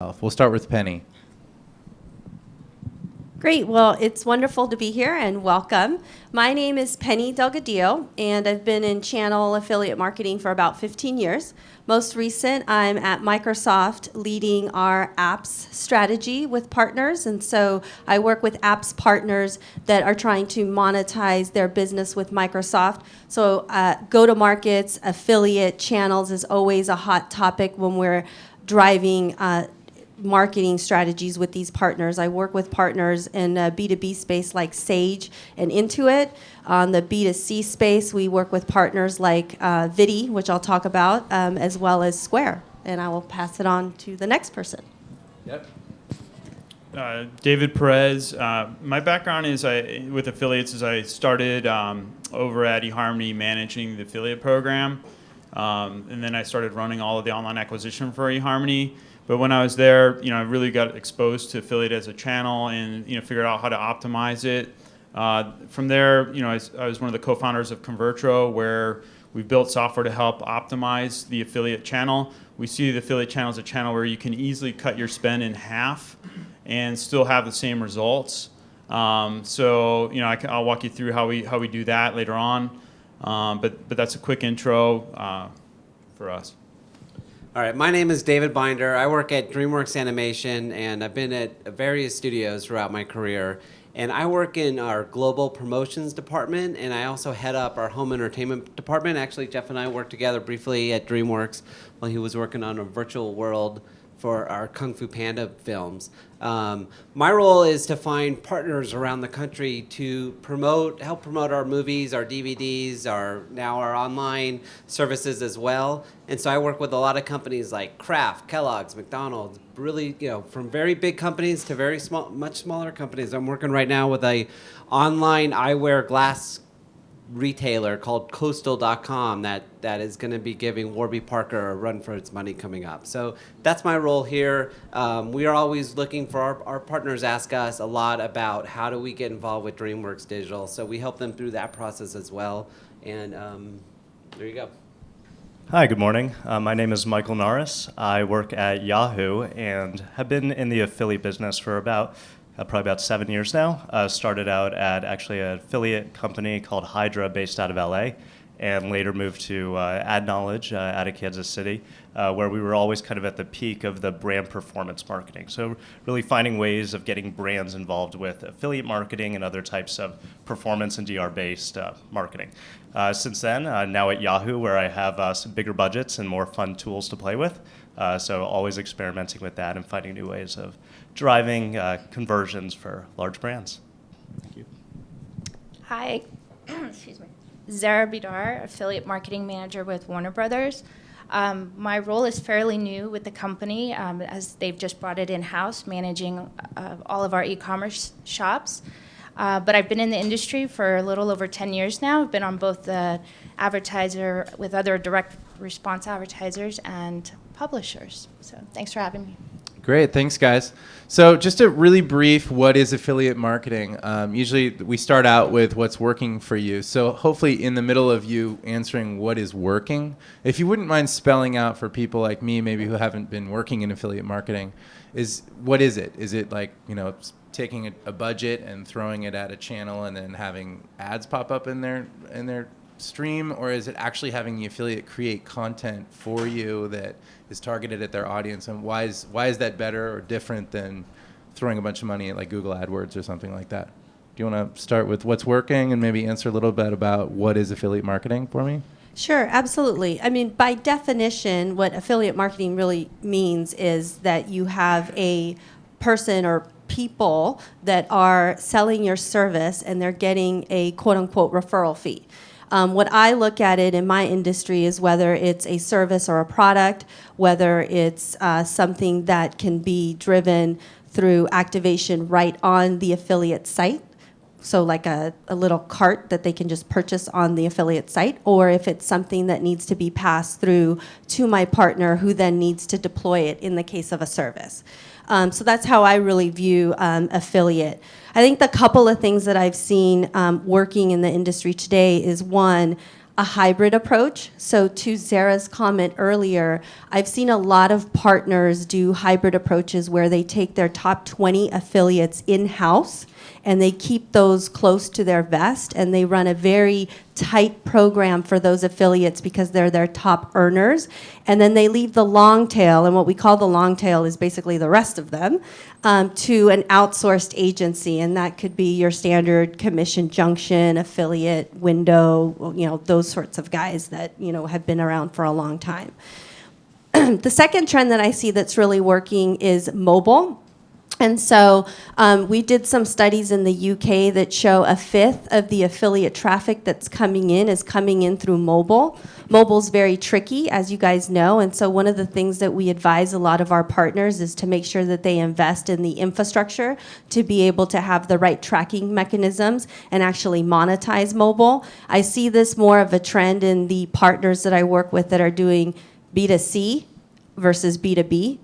We'll start with Penny. Great. Well, it's wonderful to be here and welcome. My name is Penny Delgadillo, and I've been in channel affiliate marketing for about 15 years. Most recent, I'm at Microsoft leading our apps strategy with partners. And so I work with apps partners that are trying to monetize their business with Microsoft. So go-to-markets, affiliate channels is always a hot topic when we're driving marketing strategies with these partners. I work with partners in a B2B space like Sage and Intuit. On the B2C space, we work with partners like Vidi, which I'll talk about, as well as Square. And I will pass it on to the next person. Yep. David Perez. My background is with affiliates is I started over at eHarmony managing the affiliate program. And then I started running all of the online acquisition for eHarmony. But when I was there, I really got exposed to affiliate as a channel and, figured out how to optimize it. From there, I was one of the co-founders of Convertro, where we built software to help optimize the affiliate channel. We see the affiliate channel as a channel where you can easily cut your spend in half and still have the same results. I'll walk you through how we do that later on. But that's a quick intro for us. All right, my name is David Binder. I work at Dreamworks Animation, and I've been at various studios throughout my career. And I work in our global promotions department, and I also head up our home entertainment department. Actually, Jeff and I worked together briefly at Dreamworks while he was working on a virtual world for our Kung Fu Panda films. My role is to find partners around the country to help promote our movies, our DVDs, our online services as well. And so I work with a lot of companies like Kraft, Kellogg's, McDonald's, really, from very big companies to very small, much smaller companies. I'm working right now with a online eyewear glass retailer called Coastal.com that is going to be giving Warby Parker a run for its money coming up. So that's my role here. We are always looking for our partners ask us a lot about how do we get involved with DreamWorks Digital. So we help them through that process as well. And there you go. Hi, good morning. My name is Michael Norris. I work at Yahoo and have been in the affiliate business for probably about 7 years now. Started out at actually an affiliate company called Hydra based out of LA, and later moved to Ad Knowledge out of Kansas City, where we were always kind of at the peak of the brand performance marketing. So really finding ways of getting brands involved with affiliate marketing and other types of performance and DR-based marketing. Since then, now at Yahoo, where I have some bigger budgets and more fun tools to play with. So always experimenting with that and finding new ways of driving conversions for large brands. Thank you. Hi, excuse me. Zara Bidar, Affiliate Marketing Manager with Warner Brothers. My role is fairly new with the company as they've just brought it in-house, managing all of our e-commerce shops. But I've been in the industry for a little over 10 years now. I've been on both the advertiser with other direct response advertisers and publishers. So thanks for having me. Great, thanks guys. So just a really brief, what is affiliate marketing? Usually we start out with what's working for you. So hopefully in the middle of you answering what is working, if you wouldn't mind spelling out for people like me, maybe who haven't been working in affiliate marketing, what is it? Is it like, taking a budget and throwing it at a channel and then having ads pop up in their stream, or is it actually having the affiliate create content for you that is targeted at their audience? And why is that better or different than throwing a bunch of money at like Google AdWords or something like that? Do you want to start with what's working and maybe answer a little bit about what is affiliate marketing for me? Sure, absolutely. I mean, by definition, what affiliate marketing really means is that you have a person or people that are selling your service and they're getting a quote-unquote referral fee. What I look at it in my industry is whether it's a service or a product, whether it's something that can be driven through activation right on the affiliate site, so like a little cart that they can just purchase on the affiliate site, or if it's something that needs to be passed through to my partner who then needs to deploy it in the case of a service. So that's how I really view affiliate. I think the couple of things that I've seen working in the industry today is one, a hybrid approach. So to Zara's comment earlier, I've seen a lot of partners do hybrid approaches where they take their top 20 affiliates in-house and they keep those close to their vest, and they run a very tight program for those affiliates because they're their top earners. And then they leave the long tail, and what we call the long tail is basically the rest of them, to an outsourced agency. And that could be your standard commission junction, affiliate, window, those sorts of guys that, have been around for a long time. The second trend that I see that's really working is mobile. And so we did some studies in the UK that show a fifth of the affiliate traffic that's coming in is coming in through mobile. Mobile's very tricky, as you guys know, and so one of the things that we advise a lot of our partners is to make sure that they invest in the infrastructure to be able to have the right tracking mechanisms and actually monetize mobile. I see this more of a trend in the partners that I work with that are doing B2C versus B2B.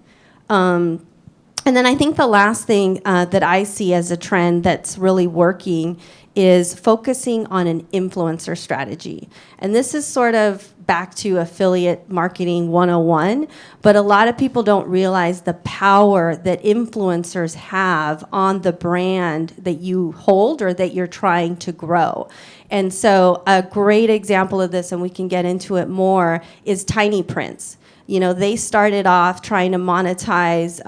And then I think the last thing that I see as a trend that's really working is focusing on an influencer strategy. And this is sort of back to affiliate marketing 101, but a lot of people don't realize the power that influencers have on the brand that you hold or that you're trying to grow. And so a great example of this, and we can get into it more, is Tiny Prints. They started off trying to monetize,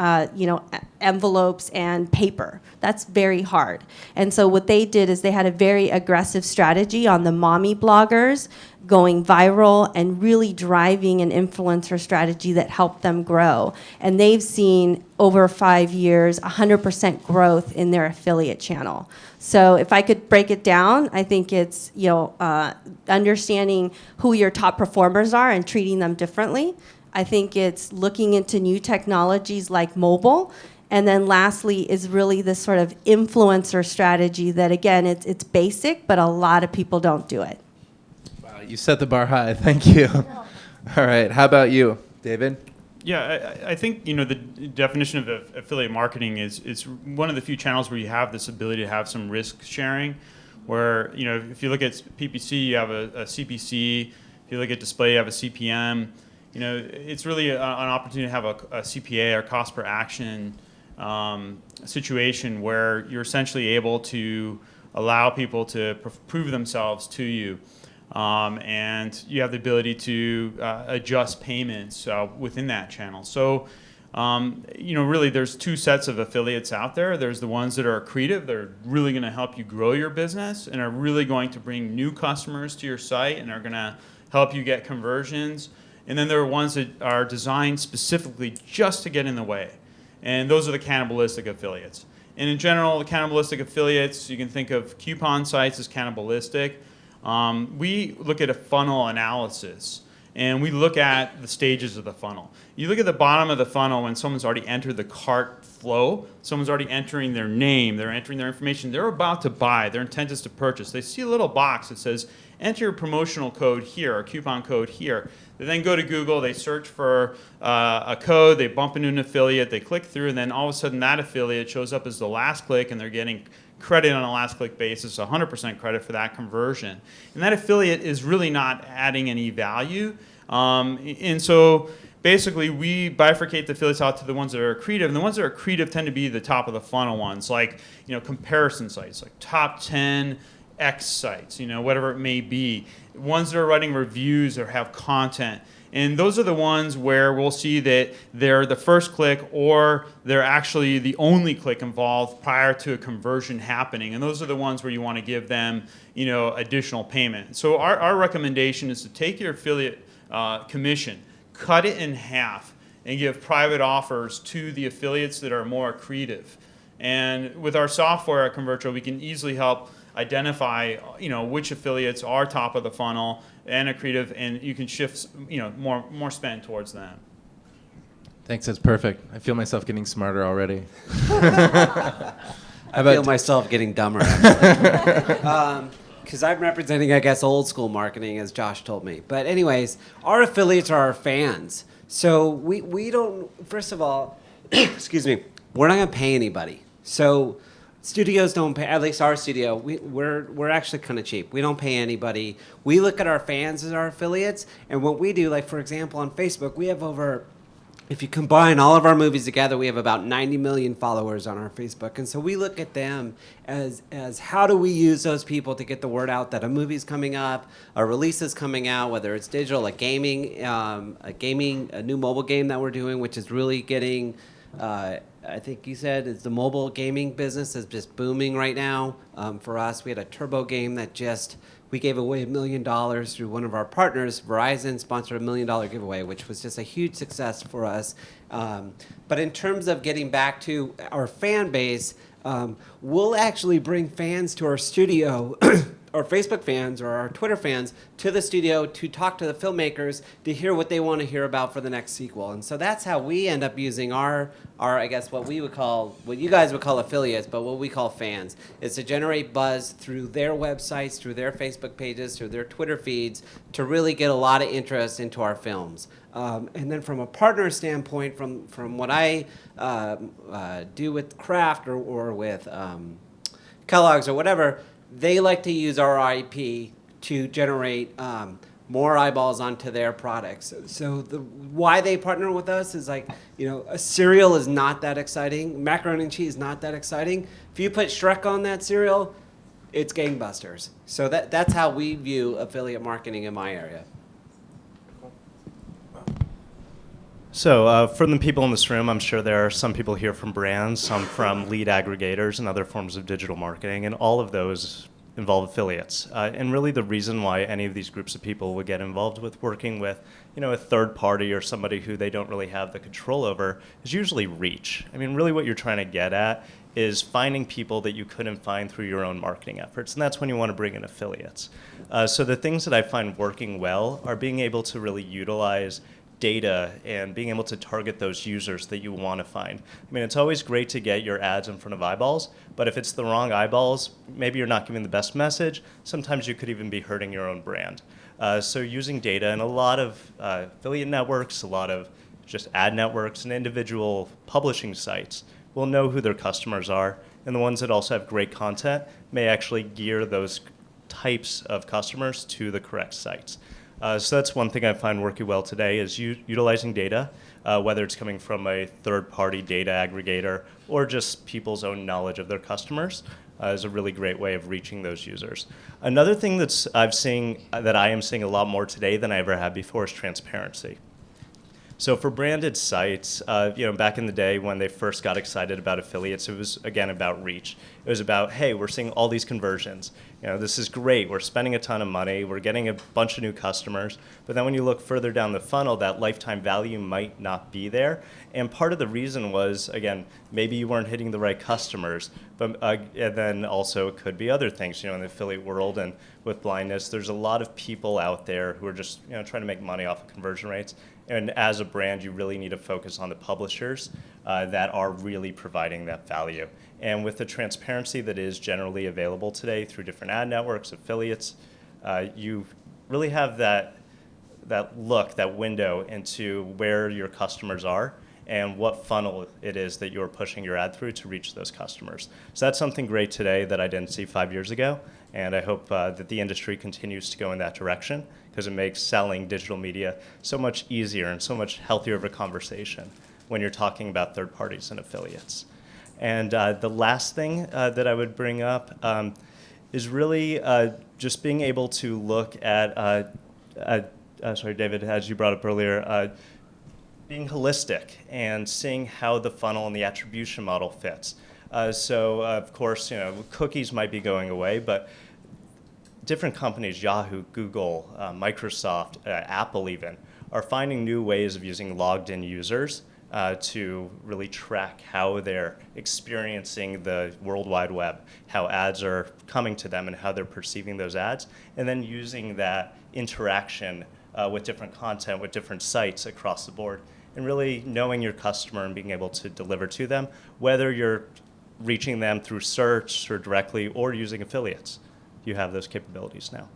envelopes and paper. That's very hard. And so what they did is they had a very aggressive strategy on the mommy bloggers, going viral and really driving an influencer strategy that helped them grow. And they've seen over 5 years, 100% growth in their affiliate channel. So if I could break it down, I think it's, understanding who your top performers are and treating them differently. I think it's looking into new technologies like mobile. And then lastly is really this sort of influencer strategy that, again, it's basic, but a lot of people don't do it. Wow, you set the bar high. Thank you. All right. How about you, David? Yeah, I think the definition of affiliate marketing is it's one of the few channels where you have this ability to have some risk sharing, where if you look at PPC, you have a CPC. If you look at display, you have a CPM. It's really an opportunity to have a CPA or cost per action situation where you're essentially able to allow people to prove themselves to you. And you have the ability to adjust payments within that channel. So, really there's two sets of affiliates out there. There's the ones that are accretive. They're really going to help you grow your business and are really going to bring new customers to your site and are going to help you get conversions. And then there are ones that are designed specifically just to get in the way. And those are the cannibalistic affiliates. And in general, the cannibalistic affiliates, you can think of coupon sites as cannibalistic. We look at a funnel analysis, and we look at the stages of the funnel. You look at the bottom of the funnel when someone's already entered the cart flow, someone's already entering their name, they're entering their information, they're about to buy, their intent is to purchase. They see a little box that says, enter your promotional code here, or coupon code here. They then go to Google, they search for a code, they bump into an affiliate, they click through, and then all of a sudden that affiliate shows up as the last click, and they're getting credit on a last click basis, 100% credit for that conversion. And that affiliate is really not adding any value. And so basically we bifurcate the affiliates out to the ones that are accretive, and the ones that are accretive tend to be the top of the funnel ones, like comparison sites, like top 10 X sites, whatever it may be. Ones that are writing reviews or have content. And those are the ones where we'll see that they're the first click or they're actually the only click involved prior to a conversion happening. And those are the ones where you want to give them, additional payment. So our recommendation is to take your affiliate commission, cut it in half, and give private offers to the affiliates that are more accretive. And with our software at Convertro, we can easily help identify, which affiliates are top of the funnel and accretive, and you can shift, more spend towards them. Thanks. That's perfect. I feel myself getting smarter already. I feel myself getting dumber, actually. Because I'm representing, I guess, old school marketing, as Josh told me. But anyways, our affiliates are our fans. So we don't, first of all, excuse me, we're not going to pay anybody. So studios don't pay, at least our studio, we're actually kind of cheap. We don't pay anybody. We look at our fans as our affiliates, and what we do, like for example on Facebook, we have over, if you combine all of our movies together, we have about 90 million followers on our Facebook. And so we look at them as how do we use those people to get the word out that a movie's coming up, a release is coming out, whether it's digital, a new mobile game that we're doing, which is really getting, I think you said it's the mobile gaming business is just booming right now. For us, we had a turbo game that we gave away $1 million through one of our partners. Verizon sponsored $1 million giveaway, which was just a huge success for us. But in terms of getting back to our fan base, we'll actually bring fans to our studio, or Facebook fans or our Twitter fans, to the studio to talk to the filmmakers to hear what they want to hear about for the next sequel. And so that's how we end up using our I guess what you guys would call affiliates, but what we call fans, is to generate buzz through their websites, through their Facebook pages, through their Twitter feeds, to really get a lot of interest into our films. And then from a partner standpoint, from what I do with Kraft or with Kellogg's or whatever, they like to use our IP to generate more eyeballs onto their products. So why they partner with us is like, a cereal is not that exciting. Macaroni and cheese is not that exciting. If you put Shrek on that cereal, it's gangbusters. So that's how we view affiliate marketing in my area. So from the people in this room, I'm sure there are some people here from brands, some from lead aggregators and other forms of digital marketing, and all of those involve affiliates. And really the reason why any of these groups of people would get involved with working with a third party or somebody who they don't really have the control over is usually reach. I mean, really what you're trying to get at is finding people that you couldn't find through your own marketing efforts, and that's when you want to bring in affiliates. So the things that I find working well are being able to really utilize data and being able to target those users that you want to find. I mean, it's always great to get your ads in front of eyeballs, but if it's the wrong eyeballs, maybe you're not giving the best message. Sometimes you could even be hurting your own brand. So using data and a lot of affiliate networks, a lot of just ad networks and individual publishing sites will know who their customers are, and the ones that also have great content may actually gear those types of customers to the correct sites. So that's one thing I find working well today is utilizing data, whether it's coming from a third-party data aggregator or just people's own knowledge of their customers, is a really great way of reaching those users. Another thing that I am seeing a lot more today than I ever had before is transparency. So for branded sites, back in the day when they first got excited about affiliates, it was, again, about reach. It was about, hey, we're seeing all these conversions. This is great. We're spending a ton of money. We're getting a bunch of new customers. But then when you look further down the funnel, that lifetime value might not be there. And part of the reason was, again, maybe you weren't hitting the right customers. But and then also it could be other things. In the affiliate world and with blindness, there's a lot of people out there who are just trying to make money off of conversion rates. And as a brand, you really need to focus on the publishers that are really providing that value. And with the transparency that is generally available today through different ad networks, affiliates, you really have that window into where your customers are and what funnel it is that you're pushing your ad through to reach those customers. So that's something great today that I didn't see 5 years ago. And I hope that the industry continues to go in that direction, because it makes selling digital media so much easier and so much healthier of a conversation when you're talking about third parties and affiliates. And the last thing that I would bring up is really just being able to look at, sorry, David, as you brought up earlier, being holistic and seeing how the funnel and the attribution model fits. So, of course, cookies might be going away, but different companies, Yahoo, Google, Microsoft, Apple even, are finding new ways of using logged-in users to really track how they're experiencing the World Wide Web, how ads are coming to them and how they're perceiving those ads, and then using that interaction with different content, with different sites across the board, and really knowing your customer and being able to deliver to them, whether you're reaching them through search or directly or using affiliates. You have those capabilities now.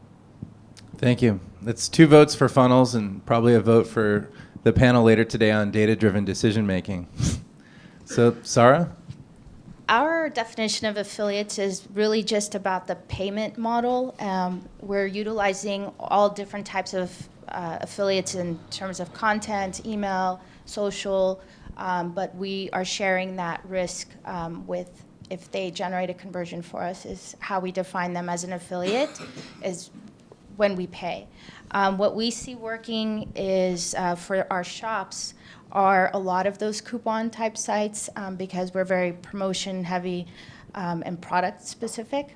Thank you. That's 2 votes for funnels and probably a vote for the panel later today on data-driven decision-making. So, Sarah? Our definition of affiliates is really just about the payment model. We're utilizing all different types of affiliates in terms of content, email, social, but we are sharing that risk with, if they generate a conversion for us, is how we define them as an affiliate, is when we pay. What we see working is for our shops are a lot of those coupon type sites because we're very promotion heavy and product specific.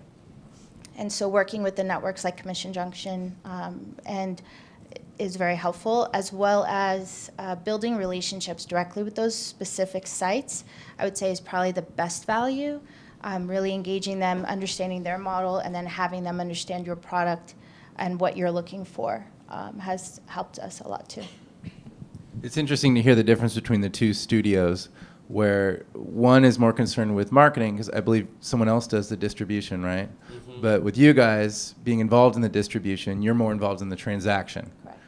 And so working with the networks like Commission Junction and is very helpful, as well as building relationships directly with those specific sites, I would say is probably the best value. Really engaging them, understanding their model, and then having them understand your product and what you're looking for has helped us a lot too. It's interesting to hear the difference between the two studios, where one is more concerned with marketing, because I believe someone else does the distribution, right? Mm-hmm. But with you guys being involved in the distribution, you're more involved in the transaction. Correct.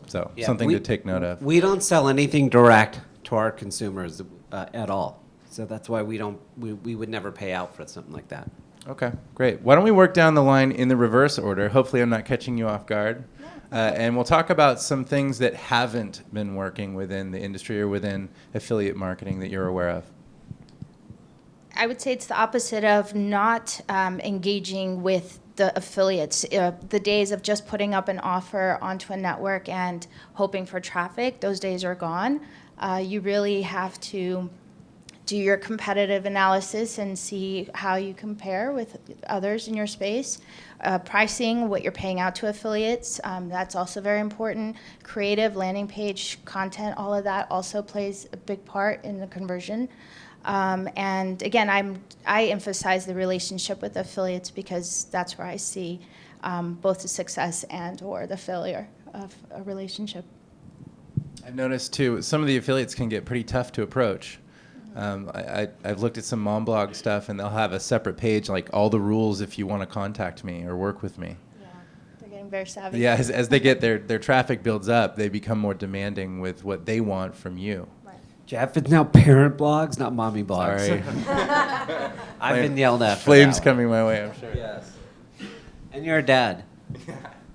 So something to take note of. We don't sell anything direct to our consumers at all. So that's why we would never pay out for something like that. Okay, great. Why don't we work down the line in the reverse order? Hopefully I'm not catching you off guard. And we'll talk about some things that haven't been working within the industry or within affiliate marketing that you're aware of. I would say it's the opposite of not engaging with the affiliates. The days of just putting up an offer onto a network and hoping for traffic, those days are gone. You really have to do your competitive analysis and see how you compare with others in your space. Pricing, what you're paying out to affiliates, that's also very important. Creative, landing page, content, all of that also plays a big part in the conversion. And again, I emphasize the relationship with affiliates because that's where I see both the success and or the failure of a relationship. I've noticed too, some of the affiliates can get pretty tough to approach. I've looked at some mom blog stuff, and they'll have a separate page, like all the rules if you want to contact me or work with me. Yeah, they're getting very savvy. Yeah, as they get their traffic builds up, they become more demanding with what they want from you. Right. Jeff, it's now parent blogs, not mommy blogs. Sorry. I've been yelled at. Flames coming my way, I'm sure. Yes. And you're a dad.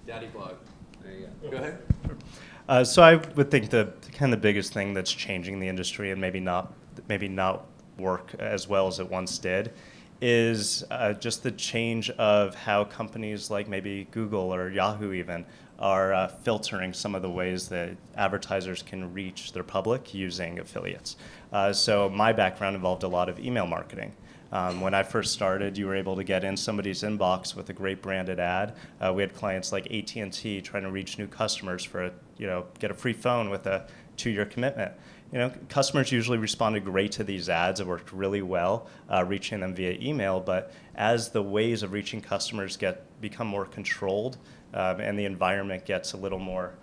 Daddy blog. There you Go ahead. So I would think the kind of the biggest thing that's changing the industry and maybe not work as well as it once did is just the change of how companies like maybe Google or Yahoo even are filtering some of the ways that advertisers can reach their public using affiliates. So my background involved a lot of email marketing. When I first started, you were able to get in somebody's inbox with a great branded ad. We had clients like AT&T trying to reach new customers for get a free phone with a 2-year commitment. Customers usually responded great to these ads. It worked really well reaching them via email. But as the ways of reaching customers become more controlled and the environment gets a little more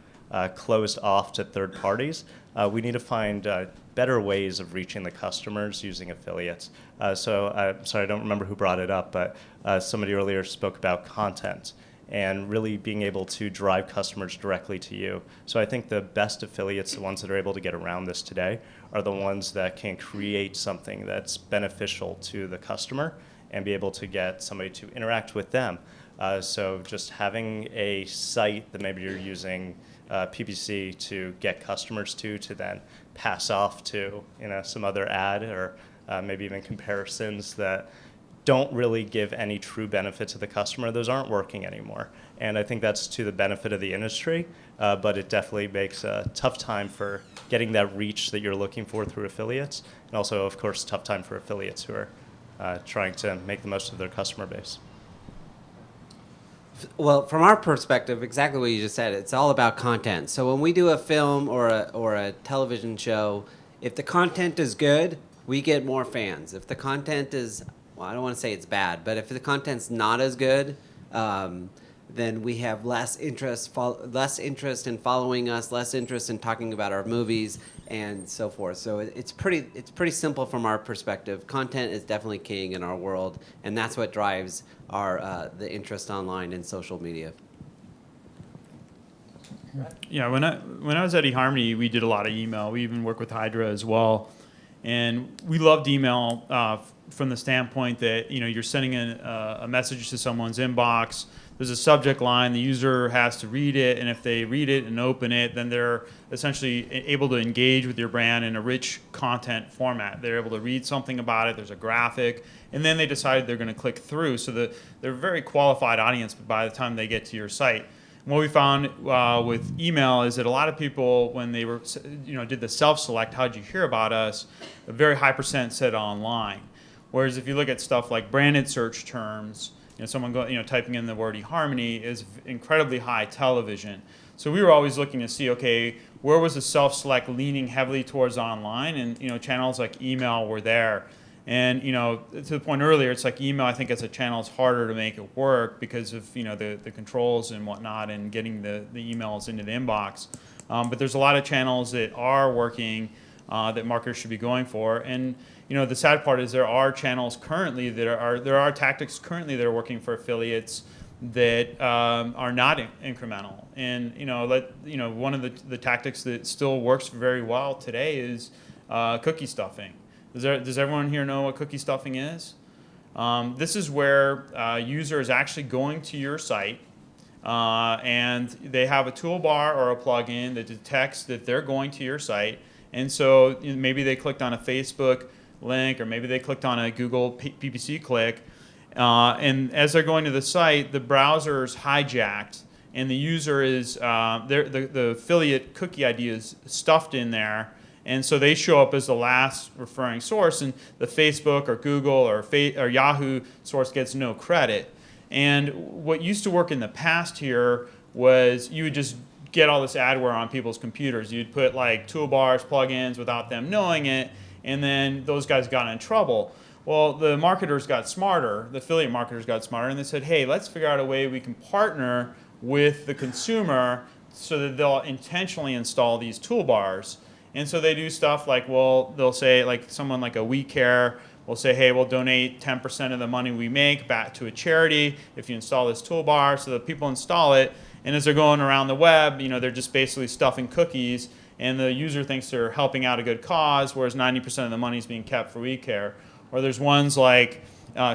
closed off to third parties, we need to find better ways of reaching the customers using affiliates. So sorry, I don't remember who brought it up, but somebody earlier spoke about content and really being able to drive customers directly to you. So I think the best affiliates, the ones that are able to get around this today, are the ones that can create something that's beneficial to the customer and be able to get somebody to interact with them. So just having a site that maybe you're using PPC to get customers to then pass off to some other ad or maybe even comparisons that don't really give any true benefit to the customer, those aren't working anymore. And I think that's to the benefit of the industry, but it definitely makes a tough time for getting that reach that you're looking for through affiliates, and also, of course, tough time for affiliates who are trying to make the most of their customer base. Well, from our perspective, exactly what you just said, it's all about content. So when we do a film or a television show, if the content is good, we get more fans. If the content is, well, I don't want to say it's bad, but if the content's not as good, then we have less interest in following us, less interest in talking about our movies, and so forth. So it's pretty simple from our perspective. Content is definitely king in our world, and that's what drives our the interest online and social media. Yeah, when I was at eHarmony, we did a lot of email. We even work with Hydra as well, and we loved email from the standpoint that you're sending a message to someone's inbox. There's a subject line. The user has to read it, and if they read it and open it, then they're essentially able to engage with your brand in a rich content format. They're able to read something about it. There's a graphic, and then they decide they're going to click through. So they're a very qualified audience by the time they get to your site. And what we found with email is that a lot of people, when they were did the self-select, how'd you hear about us? A very high percent said online. Whereas if you look at stuff like branded search terms, someone typing in the word eHarmony is incredibly high television. So we were always looking to see, okay, where was the self-select leaning heavily towards online, and channels like email were there. And to the point earlier, it's like email, I think as a channel is harder to make it work because of the controls and whatnot, and getting the emails into the inbox. But there's a lot of channels that are working that marketers should be going for. And the sad part is there are channels currently there are tactics currently that are working for affiliates that are not incremental. And one of the tactics that still works very well today is cookie stuffing. Does everyone here know what cookie stuffing is? This is where a user is actually going to your site and they have a toolbar or a plugin that detects that they're going to your site. And so maybe they clicked on a Facebook link, or maybe they clicked on a Google PPC click, and as they're going to the site, the browser is hijacked, and the user is the affiliate cookie ID is stuffed in there, and so they show up as the last referring source, and the Facebook or Google or Yahoo source gets no credit. And what used to work in the past here was you would just get all this adware on people's computers. You'd put like toolbars, plugins without them knowing it, and then those guys got in trouble. Well, the marketers got smarter, the affiliate marketers got smarter, and they said, hey, let's figure out a way we can partner with the consumer so that they'll intentionally install these toolbars. And so they do stuff like, well, they'll say, like someone like a WeCare will say, hey, we'll donate 10% of the money we make back to a charity if you install this toolbar, so that people install it. And as they're going around the web, they're just basically stuffing cookies, and the user thinks they're helping out a good cause, whereas 90% of the money is being kept for WeCare. Or there's ones like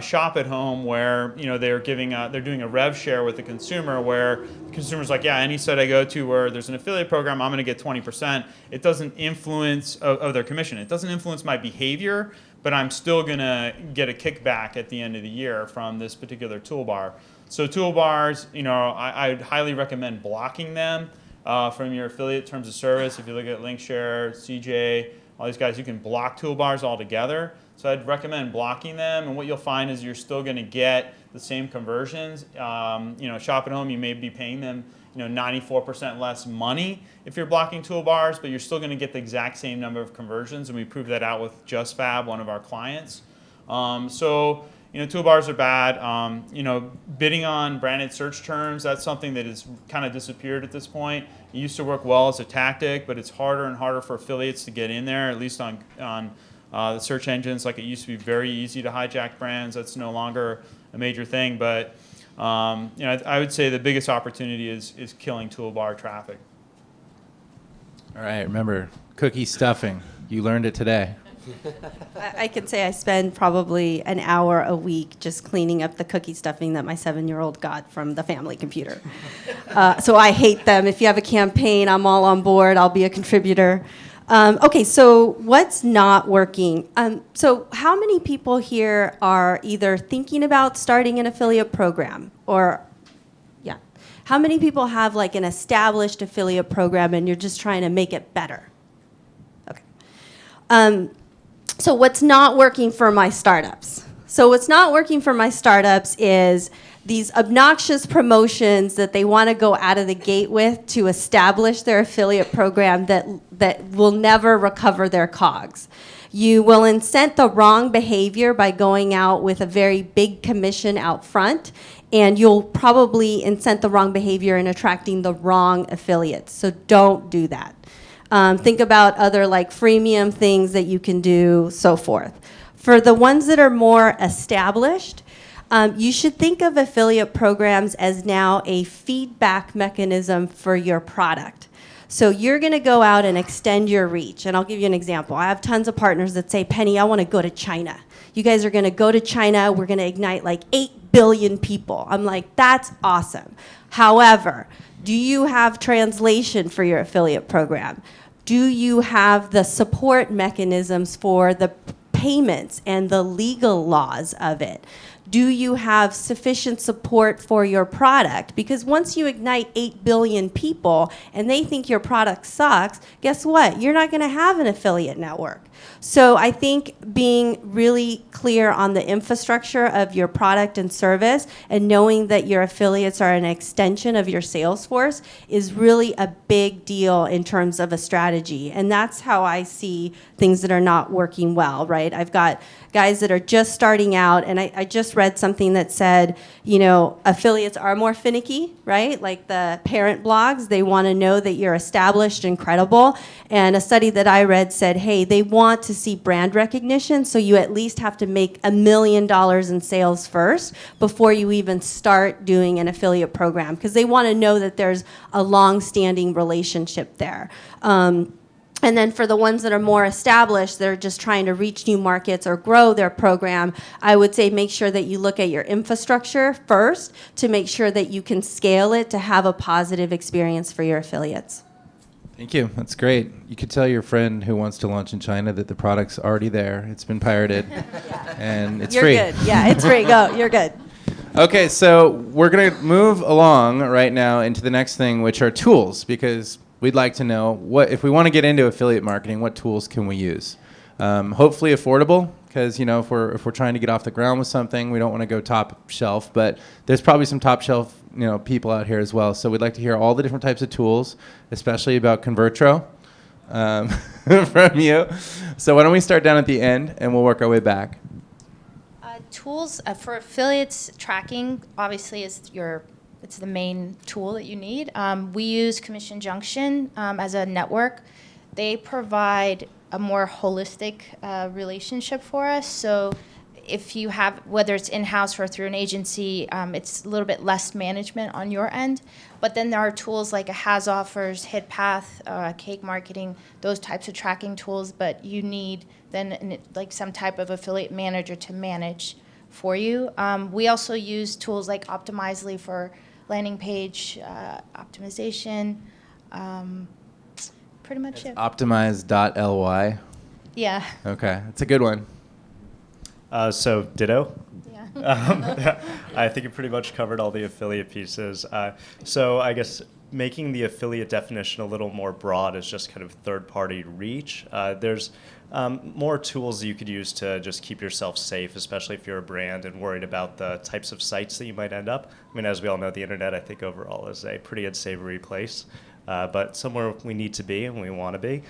Shop at Home, where they're doing a rev share with the consumer, where the consumer's like, yeah, any site I go to where there's an affiliate program, I'm going to get 20%. It doesn't influence of their commission. It doesn't influence my behavior, but I'm still going to get a kickback at the end of the year from this particular toolbar. So toolbars, I'd highly recommend blocking them from your affiliate terms of service. If you look at LinkShare, CJ, all these guys, you can block toolbars altogether. So I'd recommend blocking them, and what you'll find is you're still going to get the same conversions. Shop at Home, you may be paying them 94% less money if you're blocking toolbars, but you're still going to get the exact same number of conversions, and we proved that out with JustFab, one of our clients. Toolbars are bad. Bidding on branded search terms, that's something that has kind of disappeared at this point. It used to work well as a tactic, but it's harder and harder for affiliates to get in there, at least on the search engines. Like, it used to be very easy to hijack brands. That's no longer a major thing, but I would say the biggest opportunity is killing toolbar traffic. All right, remember, cookie stuffing. You learned it today. I can say I spend probably an hour a week just cleaning up the cookie stuffing that my 7-year-old got from the family computer. So I hate them. If you have a campaign, I'm all on board. I'll be a contributor. Okay, so what's not working? So how many people here are either thinking about starting an affiliate program, or, yeah, how many people have like an established affiliate program and you're just trying to make it better? Okay. So what's not working for my startups? So what's not working for my startups is these obnoxious promotions that they want to go out of the gate with to establish their affiliate program that will never recover their COGS. You will incent the wrong behavior by going out with a very big commission out front, and you'll probably incent the wrong behavior in attracting the wrong affiliates. So don't do that. Think about other like freemium things that you can do, so forth. For the ones that are more established, you should think of affiliate programs as now a feedback mechanism for your product. So you're going to go out and extend your reach. And I'll give you an example. I have tons of partners that say, Penny, I want to go to China. you guys are going to go to China. We're going to ignite like 8 billion people. I'm like, that's awesome. However, do you have translation for your affiliate program? Do you have the support mechanisms for the payments and the legal laws of it? Do you have sufficient support for your product? Because once you ignite 8 billion people and they think your product sucks, guess what? You're not going to have an affiliate network. So I think being really clear on the infrastructure of your product and service and knowing that your affiliates are an extension of your sales force is really a big deal in terms of a strategy. And that's how I see things that are not working well, right? I've got guys that are just starting out, and I just read something that said, you know, affiliates are more finicky, right? Like the parent blogs, they want to know that you're established and credible. And a study that I read said, hey, they want to see brand recognition, so you at least have to make $1 million in sales first before you even start doing an affiliate program, because they want to know that there's a long-standing relationship there. And then for the ones that are more established, they're just trying to reach new markets or grow their program, I would say make sure that you look at your infrastructure first to make sure that you can scale it to have a positive experience for your affiliates. Thank you. That's great. You could tell your friend who wants to launch in China that the product's already there. It's been pirated, and it's free. You're good. Yeah, it's free. Go. You're good. Okay, so we're going to move along right now into the next thing, which are tools, because we'd like to know what, if we want to get into affiliate marketing, what tools can we use? Hopefully affordable, because you know if we're trying to get off the ground with something, we don't want to go top shelf. But there's probably some top shelf people out here as well. So we'd like to hear all the different types of tools, especially about Convertro from you. So why don't we start down at the end and we'll work our way back. Tools for affiliates tracking obviously is it's the main tool that you need. We use Commission Junction as a network. They provide a more holistic relationship for us. So if you have, whether it's in-house or through an agency, it's a little bit less management on your end. But then there are tools like a Has Offers, HitPath, Cake Marketing, those types of tracking tools. But you need then like some type of affiliate manager to manage for you. We also use tools like Optimizely for landing page optimization. Pretty much it. Optimize.ly. Yeah. Okay, that's a good one. So ditto. Yeah. I think you pretty much covered all the affiliate pieces. So I guess making the affiliate definition a little more broad is just kind of third-party reach. There's more tools that you could use to just keep yourself safe, especially if you're a brand and worried about the types of sites that you might end up. I mean, as we all know, the internet, I think, overall is a pretty unsavory place, but somewhere we need to be and we want to be.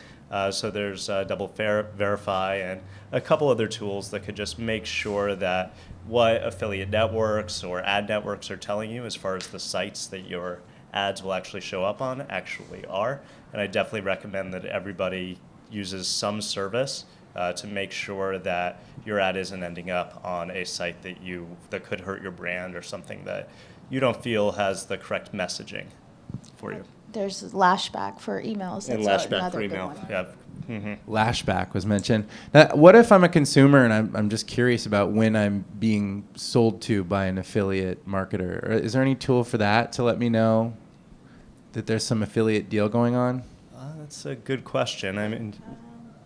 So there's Double Verify and a couple other tools that could just make sure that what affiliate networks or ad networks are telling you as far as the sites that your ads will actually show up on actually are. And I definitely recommend that everybody uses some service to make sure that your ad isn't ending up on a site that could hurt your brand or something that you don't feel has the correct messaging for you. There's Lashback for emails. And That's Lashback another for good email. one. Yeah. Mm-hmm. Lashback was mentioned. Now, what if I'm a consumer and I'm just curious about when I'm being sold to by an affiliate marketer? Is there any tool for that to let me know that there's some affiliate deal going on? That's a good question. I mean,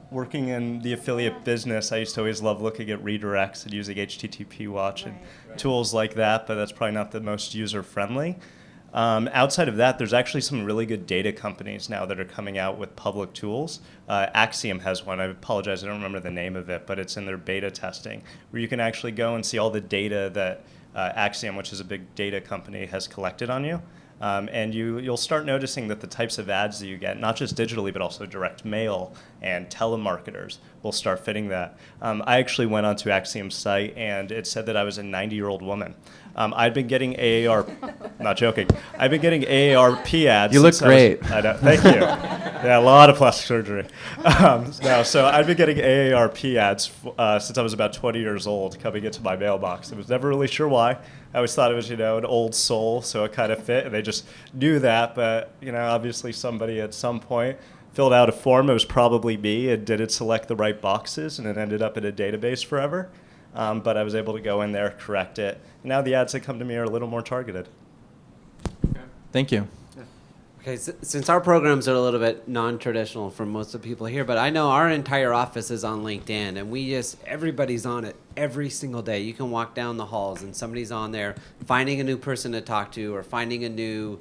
working in the affiliate business, I used to always love looking at redirects and using HTTP Watch and tools like that, but that's probably not the most user-friendly. Outside of that, there's actually some really good data companies now that are coming out with public tools. Axiom has one. I apologize, I don't remember the name of it, but it's in their beta testing, where you can actually go and see all the data that Axiom, which is a big data company, has collected on you. And you'll start noticing that the types of ads that you get, not just digitally, but also direct mail and telemarketers, will start fitting that. I actually went onto Axiom's site, and it said that I was a 90-year-old woman. I'd been getting not joking, I've been getting AARP ads. You look great. I know, thank you. Yeah, a lot of plastic surgery. So I've been getting AARP ads since I was about 20 years old coming into my mailbox. I was never really sure why. I always thought it was, an old soul, so it kind of fit, and they just knew that. But, obviously somebody at some point filled out a form. It was probably me and didn't select the right boxes, and it ended up in a database forever. but I was able to go in there, correct it. Now the ads that come to me are a little more targeted. Thank you. Okay, since our programs are a little bit non-traditional for most of the people here, but I know our entire office is on LinkedIn, and everybody's on it every single day. You can walk down the halls and somebody's on there finding a new person to talk to, or finding a new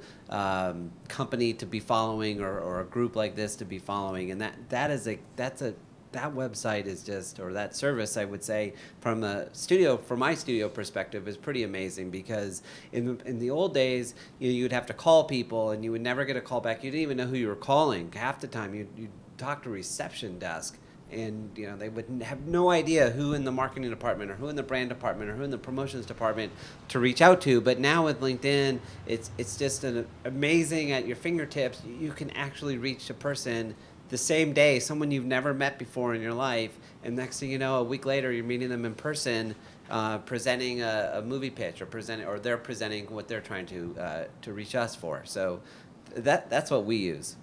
company to be following, or a group like this to be following, and that website is just, or that service, I would say, from my studio perspective, is pretty amazing, because in the old days, you'd have to call people and you would never get a call back. You didn't even know who you were calling. Half the time you'd talk to a reception desk, and they would have no idea who in the marketing department, or who in the brand department, or who in the promotions department to reach out to. But now with LinkedIn, it's just amazing at your fingertips. You can actually reach a person the same day, someone you've never met before in your life, and next thing you know, a week later, you're meeting them in person, presenting a movie pitch, or they're presenting what they're trying to reach us for. So that's what we use.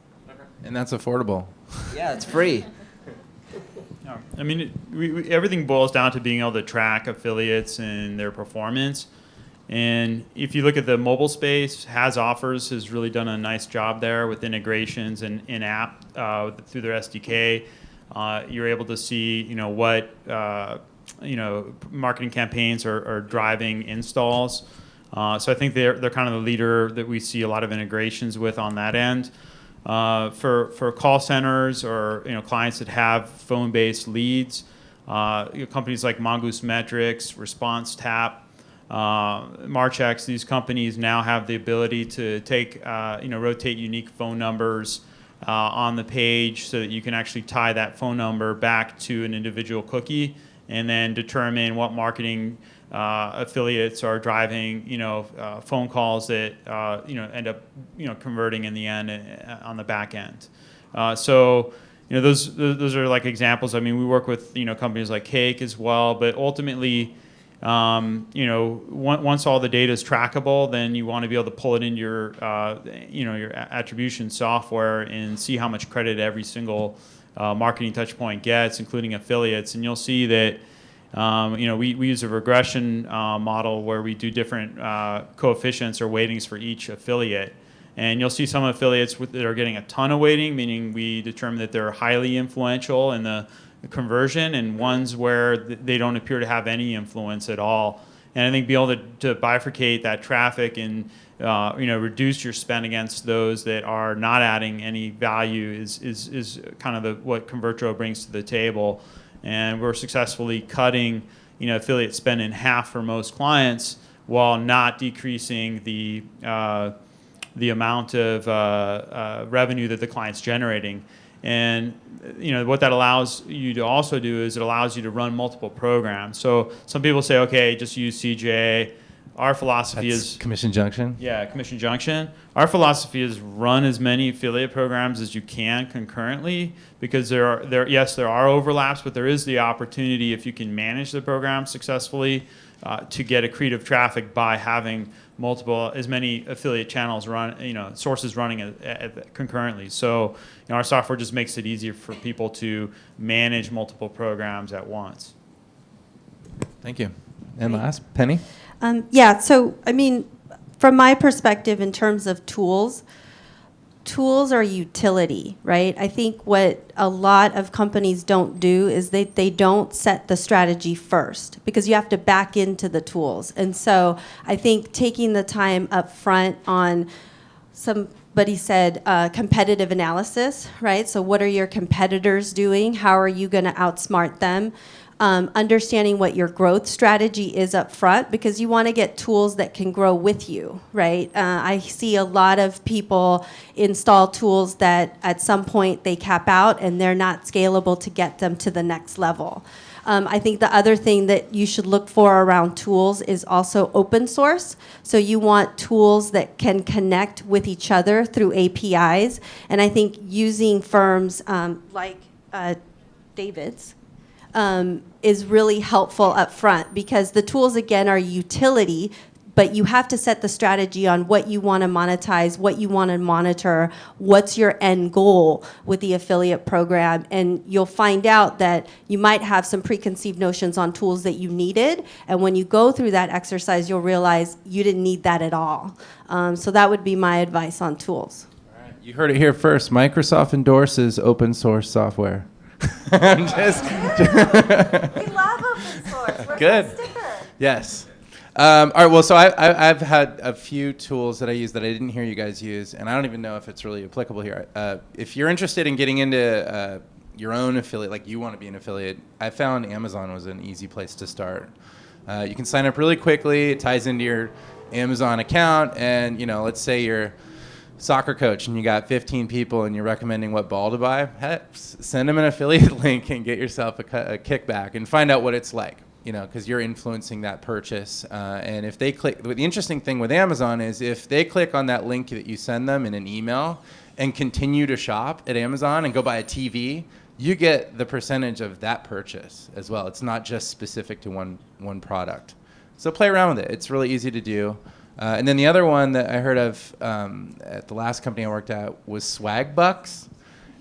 And that's affordable. Yeah, it's free. Yeah. I mean, everything boils down to being able to track affiliates and their performance. And if you look at the mobile space, Offers has really done a nice job there with integrations and in-app through their SDK. You're able to see, what marketing campaigns are driving installs. So I think they're kind of the leader that we see a lot of integrations with on that end. For call centers, or clients that have phone-based leads, companies like Mongoose Metrics, Response Tap, Marchex, these companies now have the ability to rotate unique phone numbers on the page, so that you can actually tie that phone number back to an individual cookie, and then determine what marketing affiliates are driving, phone calls that end up converting in the end on the back end. So those are like examples. I mean, we work with companies like Cake as well, but ultimately, once all the data is trackable, then you want to be able to pull it into your attribution software and see how much credit every single marketing touch point gets, including affiliates. And you'll see that, we use a regression model where we do different coefficients or weightings for each affiliate. And you'll see some affiliates that are getting a ton of weighting, meaning we determine that they're highly influential in the conversion, and ones where they don't appear to have any influence at all. And I think being able to bifurcate that traffic and reduce your spend against those that are not adding any value is kind of what Convertro brings to the table. And we're successfully cutting affiliate spend in half for most clients, while not decreasing the amount of revenue that the client's generating. And what that allows you to also do is it allows you to run multiple programs. So some people say, okay, just use CJ. Our philosophy is Commission Junction. Yeah, Commission Junction. Our philosophy is run as many affiliate programs as you can concurrently, because there are overlaps, but there is the opportunity, if you can manage the program successfully, to get accretive traffic by having as many affiliate channels sources running concurrently. So our software just makes it easier for people to manage multiple programs at once. Thank you. And last, Penny? So, I mean, from my perspective, in terms of tools are utility, right? I think what a lot of companies don't do is they don't set the strategy first, because you have to back into the tools. And so I think taking the time up front on somebody said competitive analysis, right? So what are your competitors doing? How are you going to outsmart them? Understanding what your growth strategy is up front, because you want to get tools that can grow with you, right? I see a lot of people install tools that at some point they cap out and they're not scalable to get them to the next level. I think the other thing that you should look for around tools is also open source. So you want tools that can connect with each other through APIs. And I think using firms like David's is really helpful up front, because the tools, again, are utility, but you have to set the strategy on what you want to monetize, what you want to monitor, what's your end goal with the affiliate program, and you'll find out that you might have some preconceived notions on tools that you needed, and when you go through that exercise, you'll realize you didn't need that at all. So that would be my advice on tools. All right. You heard it here first. Microsoft endorses open source software. I'm just We love open source. We're Good. Yes. All right. Well, so I've had a few tools that I use that I didn't hear you guys use, and I don't even know if it's really applicable here. If you're interested in getting into your own affiliate, like you want to be an affiliate, I found Amazon was an easy place to start. You can sign up really quickly. It ties into your Amazon account, and let's say you're soccer coach and you got 15 people and you're recommending what ball to buy. Send them an affiliate link and get yourself a kickback and find out what it's like. Because you're influencing that purchase. And if they click, the interesting thing with Amazon is if they click on that link that you send them in an email and continue to shop at Amazon and go buy a TV, you get the percentage of that purchase as well. It's not just specific to one product. So play around with it. It's really easy to do. And then the other one that I heard of at the last company I worked at was Swag Bucks.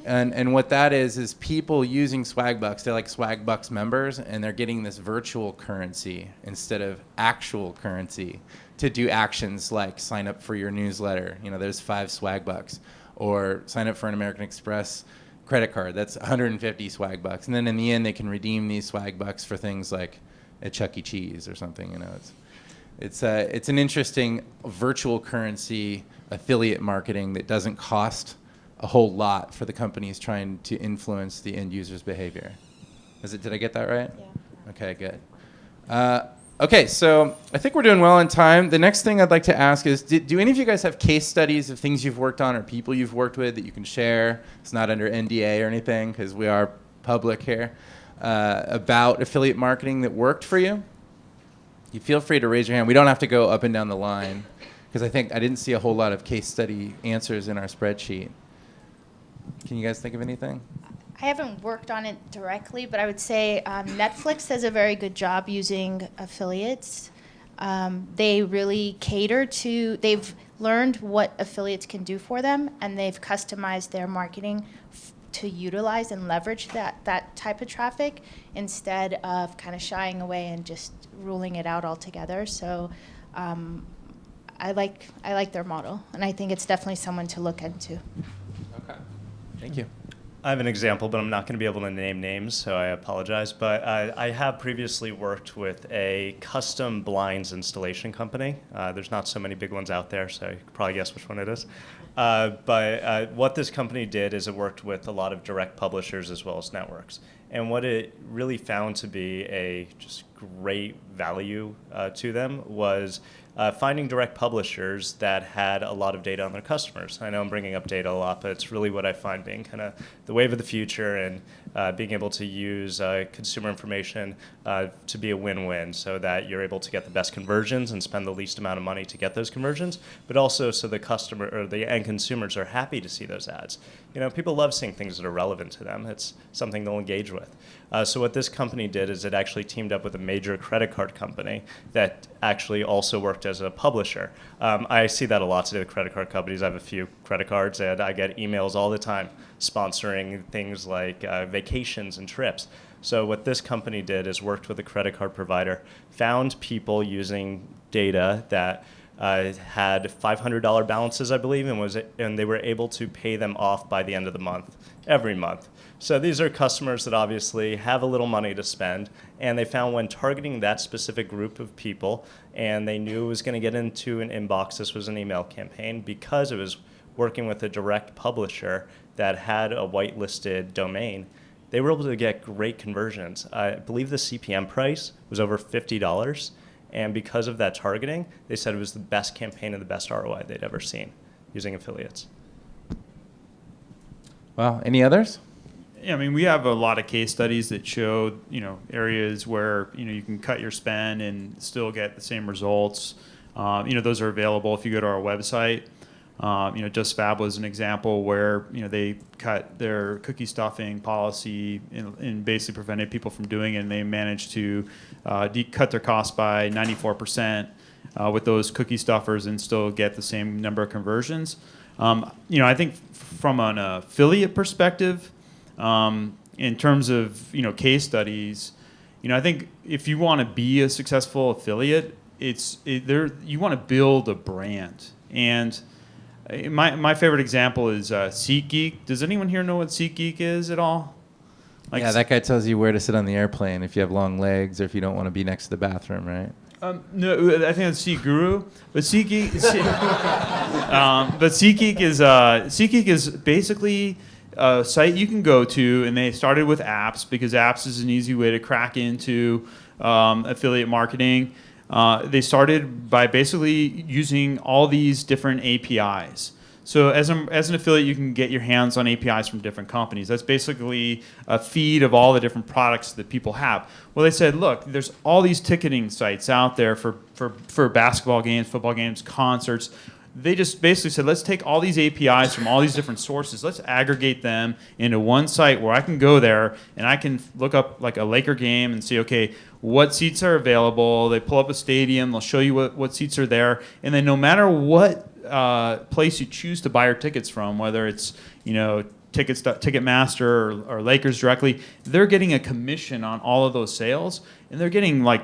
And what that is people using Swag Bucks. They're like Swag Bucks members, and they're getting this virtual currency instead of actual currency to do actions like sign up for your newsletter. There's 5 Swag Bucks, or sign up for an American Express credit card. That's 150 Swag Bucks. And then in the end, they can redeem these Swag Bucks for things like a Chuck E. Cheese or something. It's an interesting virtual currency affiliate marketing that doesn't cost a whole lot for the companies trying to influence the end user's behavior. Did I get that right? Yeah. Okay, good. Okay, so I think we're doing well on time. The next thing I'd like to ask is, do any of you guys have case studies of things you've worked on or people you've worked with that you can share? It's not under NDA or anything because we are public here. About affiliate marketing that worked for you? You feel free to raise your hand. We don't have to go up and down the line because I didn't see a whole lot of case study answers in our spreadsheet. Can you guys think of anything? I haven't worked on it directly, but I would say Netflix does a very good job using affiliates. They really cater to, they've learned what affiliates can do for them, and they've customized their marketing to utilize and leverage that type of traffic instead of kind of shying away and just ruling it out altogether. So I like their model, and I think it's definitely someone to look into. Okay. Thank you. I have an example, but I'm not going to be able to name names, so I apologize. But I have previously worked with a custom blinds installation company. There's not so many big ones out there, so you can probably guess which one it is. But what this company did is it worked with a lot of direct publishers as well as networks. And what it really found to be a just great value to them was finding direct publishers that had a lot of data on their customers. I know I'm bringing up data a lot, but it's really what I find being kind of the wave of the future, and being able to use consumer information to be a win-win so that you're able to get the best conversions and spend the least amount of money to get those conversions, but also so the customer or the end consumers are happy to see those ads. People love seeing things that are relevant to them. It's something they'll engage with. So what this company did is it actually teamed up with a major credit card company that actually also worked as a publisher. I see that a lot today with credit card companies. I have a few credit cards, and I get emails all the time sponsoring things like vacations and trips. So what this company did is worked with a credit card provider, found people using data that had $500 balances, I believe, and they were able to pay them off by the end of the month, every month. So these are customers that obviously have a little money to spend, and they found when targeting that specific group of people, and they knew it was going to get into an inbox, this was an email campaign, because it was working with a direct publisher that had a whitelisted domain, they were able to get great conversions. I believe the CPM price was over $50. And because of that targeting, they said it was the best campaign and the best ROI they'd ever seen using affiliates. Wow. Any others? Yeah, I mean, we have a lot of case studies that show, areas where, you can cut your spend and still get the same results. Those are available if you go to our website. Just Fab was an example where, they cut their cookie stuffing policy and basically prevented people from doing it, and they managed to cut their costs by 94%. with those cookie stuffers and still get the same number of conversions. I think from an affiliate perspective, in terms of case studies, I think if you want to be a successful affiliate, you want to build a brand. And my favorite example is SeatGeek. Does anyone here know what SeatGeek is at all? Yeah, that guy tells you where to sit on the airplane if you have long legs or if you don't want to be next to the bathroom, right? No, I think it's Seat Guru, but SeatGeek is basically a site you can go to, and they started with apps because apps is an easy way to crack into affiliate marketing. They started by basically using all these different APIs. So as an affiliate, you can get your hands on APIs from different companies. That's basically a feed of all the different products that people have. Well, they said, look, there's all these ticketing sites out there for basketball games, football games, concerts. They just basically said, let's take all these APIs from all these different sources. Let's aggregate them into one site where I can go there and I can look up like a Laker game and see, okay, what seats are available. They pull up a stadium. They'll show you what seats are there. And then no matter what place you choose to buy your tickets from, whether it's Ticketmaster or Lakers directly, they're getting a commission on all of those sales, and they're getting like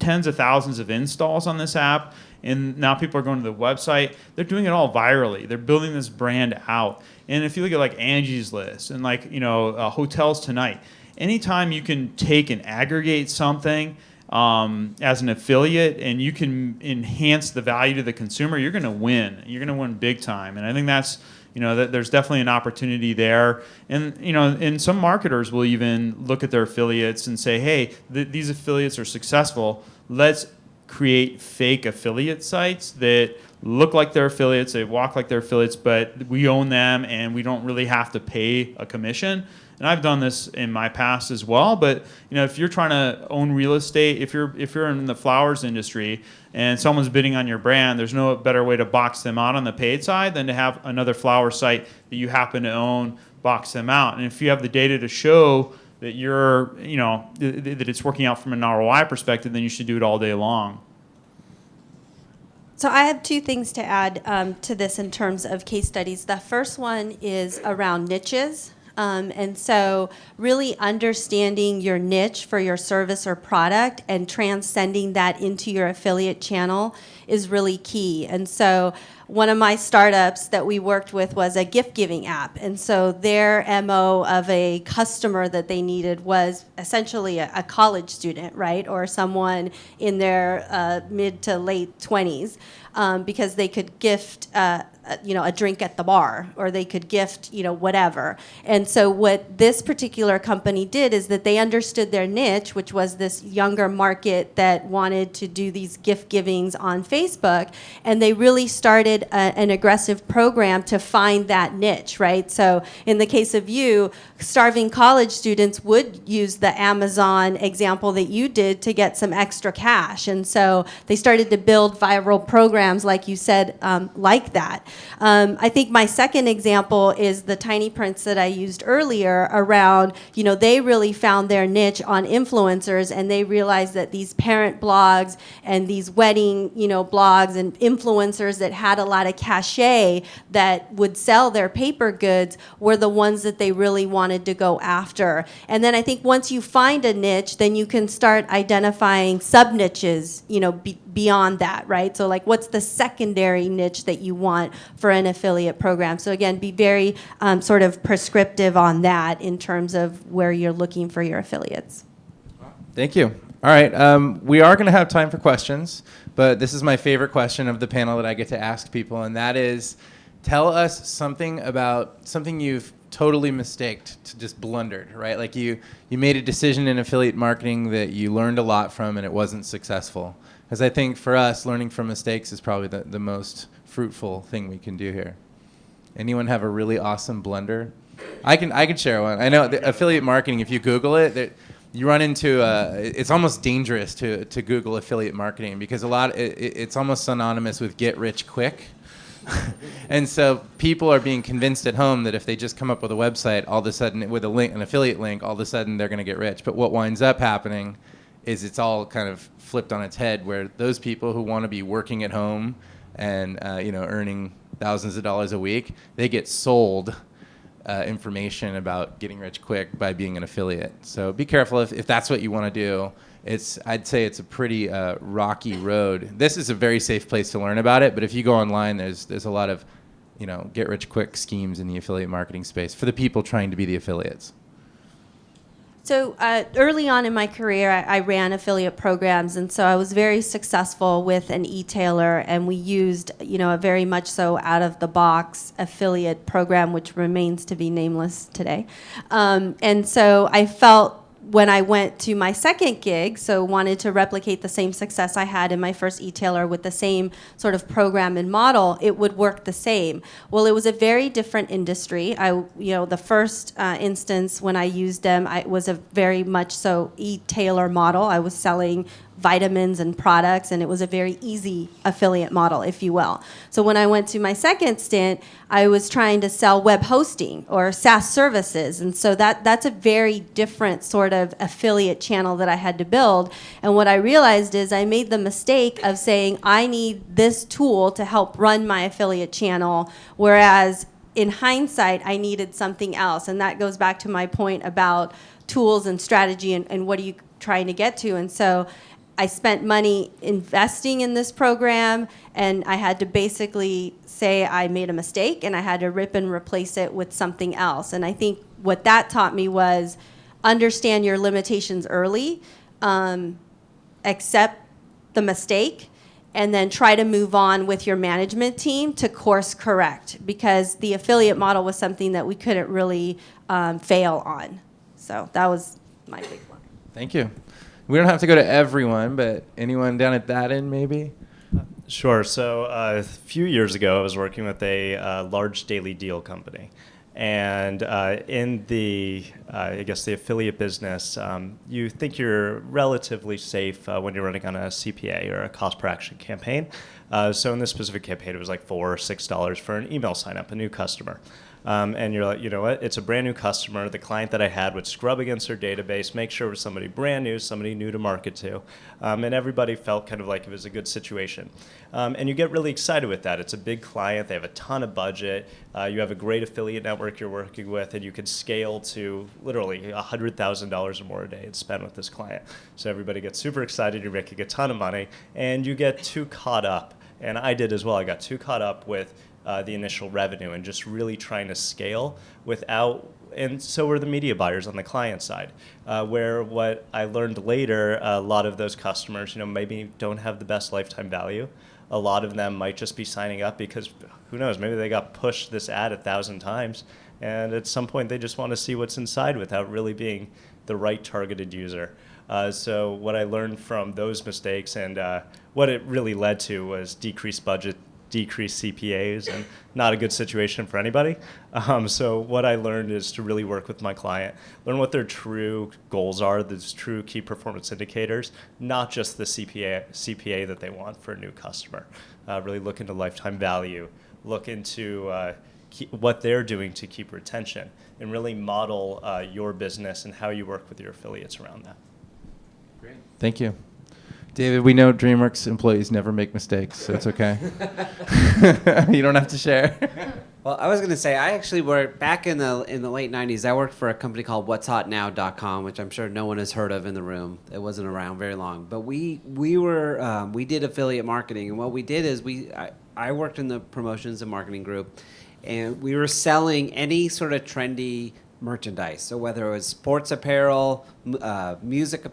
tens of thousands of installs on this app. And now people are going to the website. They're doing it all virally. They're building this brand out. And if you look at like Angie's List and Hotels Tonight, anytime you can take and aggregate something as an affiliate and you can enhance the value to the consumer, you're going to win. You're going to win big time. And I think that's, that there's definitely an opportunity there. And, and some marketers will even look at their affiliates and say, hey, these affiliates are successful. Let's create fake affiliate sites that look like they're affiliates, they walk like they're affiliates, but we own them and we don't really have to pay a commission. And I've done this in my past as well. But if you're trying to own real estate, if you're in the flowers industry and someone's bidding on your brand, there's no better way to box them out on the paid side than to have another flower site that you happen to own box them out. And if you have the data to show that that it's working out from an ROI perspective, then you should do it all day long. So I have two things to add to this in terms of case studies. The first one is around niches. And so really understanding your niche for your service or product and transcending that into your affiliate channel is really key. And so one of my startups that we worked with was a gift giving app. And so their MO of a customer that they needed was essentially a college student, right? Or someone in their mid to late 20s, because they could gift a drink at the bar, or they could gift, whatever. And so what this particular company did is that they understood their niche, which was this younger market that wanted to do these gift givings on Facebook, and they really started an aggressive program to find that niche, right? So in the case of you, starving college students would use the Amazon example that you did to get some extra cash. And so they started to build viral programs, like you said, like that. I think my second example is the Tiny Prints that I used earlier around, they really found their niche on influencers, and they realized that these parent blogs and these wedding, blogs and influencers that had a lot of cachet that would sell their paper goods were the ones that they really wanted to go after. And then I think once you find a niche, then you can start identifying sub-niches, beyond that, right? So like, what's the secondary niche that you want for an affiliate program? So again, be very sort of prescriptive on that in terms of where you're looking for your affiliates. Thank you. All right, we are going to have time for questions, but this is my favorite question of the panel that I get to ask people, and that is, tell us something about something you've totally mistaked, to just blundered, right? Like you made a decision in affiliate marketing that you learned a lot from and it wasn't successful. Because I think for us, learning from mistakes is probably the most fruitful thing we can do here. Anyone have a really awesome blunder? I can share one. I know the affiliate marketing, if you Google it, you run into it's almost dangerous to Google affiliate marketing, because it's almost synonymous with get rich quick. And so people are being convinced at home that if they just come up with a website, all of a sudden with a link, an affiliate link, all of a sudden they're going to get rich. But what winds up happening is it's all kind of flipped on its head, where those people who want to be working at home and earning thousands of dollars a week, they get sold information about getting rich quick by being an affiliate. So be careful if that's what you want to do. I'd say it's a pretty rocky road. This is a very safe place to learn about it, but if you go online, there's a lot of get rich quick schemes in the affiliate marketing space for the people trying to be the affiliates. So early on in my career, I ran affiliate programs, and so I was very successful with an e-tailer, and we used, a very much so out-of-the-box affiliate program, which remains to be nameless today. And so I felt when I went to my second gig, so wanted to replicate the same success I had in my first e-tailer with the same sort of program and model, it would work the same. Well, it was a very different industry. The first instance when I used them, I was a very much so e-tailer model. I was selling vitamins and products, and it was a very easy affiliate model, if you will. So when I went to my second stint, I was trying to sell web hosting or SaaS services, and so that's a very different sort of affiliate channel that I had to build. And what I realized is I made the mistake of saying, I need this tool to help run my affiliate channel, whereas in hindsight, I needed something else. And that goes back to my point about tools and strategy and what are you trying to get to. And so I spent money investing in this program, and I had to basically say I made a mistake, and I had to rip and replace it with something else. And I think what that taught me was understand your limitations early, accept the mistake, and then try to move on with your management team to course correct, because the affiliate model was something that we couldn't really fail on. So that was my big one. Thank you. We don't have to go to everyone, but anyone down at that end, maybe? Sure. So a few years ago, I was working with a large daily deal company. And in the affiliate business, you think you're relatively safe when you're running on a CPA or a cost per action campaign. So in this specific campaign, it was like $4 or $6 for an email sign up, a new customer. And you're like, you know what? It's a brand new customer. The client that I had would scrub against their database, make sure it was somebody brand new, somebody new to market to. And everybody felt kind of like it was a good situation. And you get really excited with that. It's a big client. They have a ton of budget. You have a great affiliate network you're working with, and you can scale to literally $100,000 or more a day and spend with this client. So everybody gets super excited. You're making a ton of money, and you get too caught up. And I did as well. I got too caught up with the initial revenue and just really trying to scale without, and so were the media buyers on the client side, where what I learned later, a lot of those customers, maybe don't have the best lifetime value. A lot of them might just be signing up because, who knows, maybe they got pushed this ad 1,000 times, and at some point they just want to see what's inside without really being the right targeted user. So what I learned from those mistakes and what it really led to was decreased budget, decreased CPAs, and not a good situation for anybody. So what I learned is to really work with my client, learn what their true goals are, the true key performance indicators, not just the CPA that they want for a new customer. Really look into lifetime value, look into what they're doing to keep retention, and really model your business and how you work with your affiliates around that. Great. Thank you. David, we know Dreamworks employees never make mistakes, so it's okay. You don't have to share. Well, I was going to say, I actually worked back in the late 90s. I worked for a company called what'shotnow.com, which I'm sure no one has heard of in the room. It wasn't around very long. But we did affiliate marketing, and what we did is I worked in the promotions and marketing group, and we were selling any sort of trendy merchandise. So whether it was sports apparel, music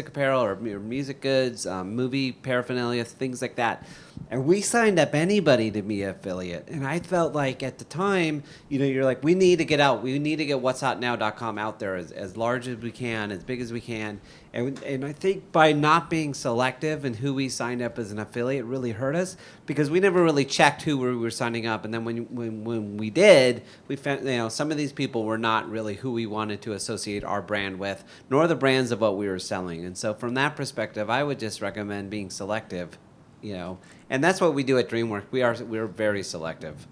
apparel or music goods, movie paraphernalia, things like that. And we signed up anybody to be an affiliate. And I felt like at the time, you're like, we need to get out. We need to get what'shotnow.com out there as large as we can, as big as we can. And I think by not being selective in who we signed up as an affiliate really hurt us, because we never really checked who we were signing up. And then when we did, we found some of these people were not really who we wanted to associate our brand with, nor the brands of what we were selling. And so from that perspective, I would just recommend being selective, and that's what we do at Dreamworks. We're very selective.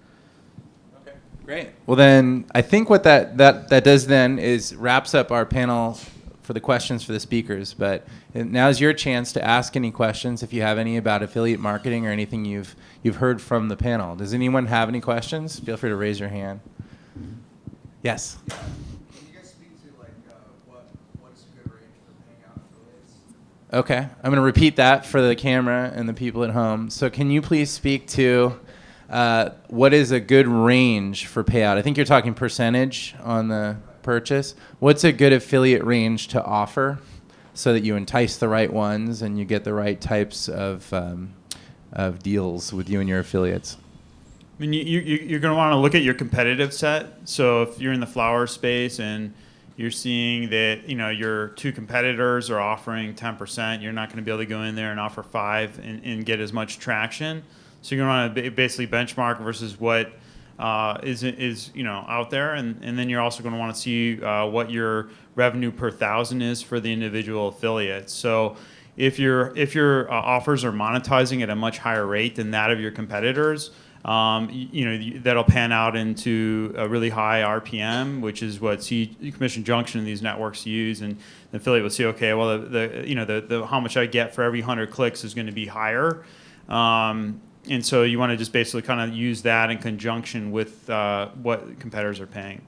Okay, great. Well, then I think what that does then is wraps up our panel for the questions for the speakers. But now's your chance to ask any questions if you have any about affiliate marketing or anything you've heard from the panel. Does anyone have any questions? Feel free to raise your hand. Yes. Can you guys speak to what's a good range for paying out affiliates? Okay, I'm going to repeat that for the camera and the people at home. So can you please speak to what is a good range for payout? I think you're talking percentage on the purchase. What's a good affiliate range to offer so that you entice the right ones and you get the right types of deals with you and your affiliates? I mean, you're going to want to look at your competitive set. So if you're in the flower space and you're seeing that your two competitors are offering 10%, you're not going to be able to go in there and offer 5% and get as much traction. So you're going to want to basically benchmark versus what is out there, and then you're also going to want to see what your revenue per thousand is for the individual affiliates. So if your offers are monetizing at a much higher rate than that of your competitors, that'll pan out into a really high RPM, which is what commission junction these networks use, and the affiliate will see, okay, well, the how much I get for every 100 clicks is going to be higher. And so you want to just basically kind of use that in conjunction with what competitors are paying.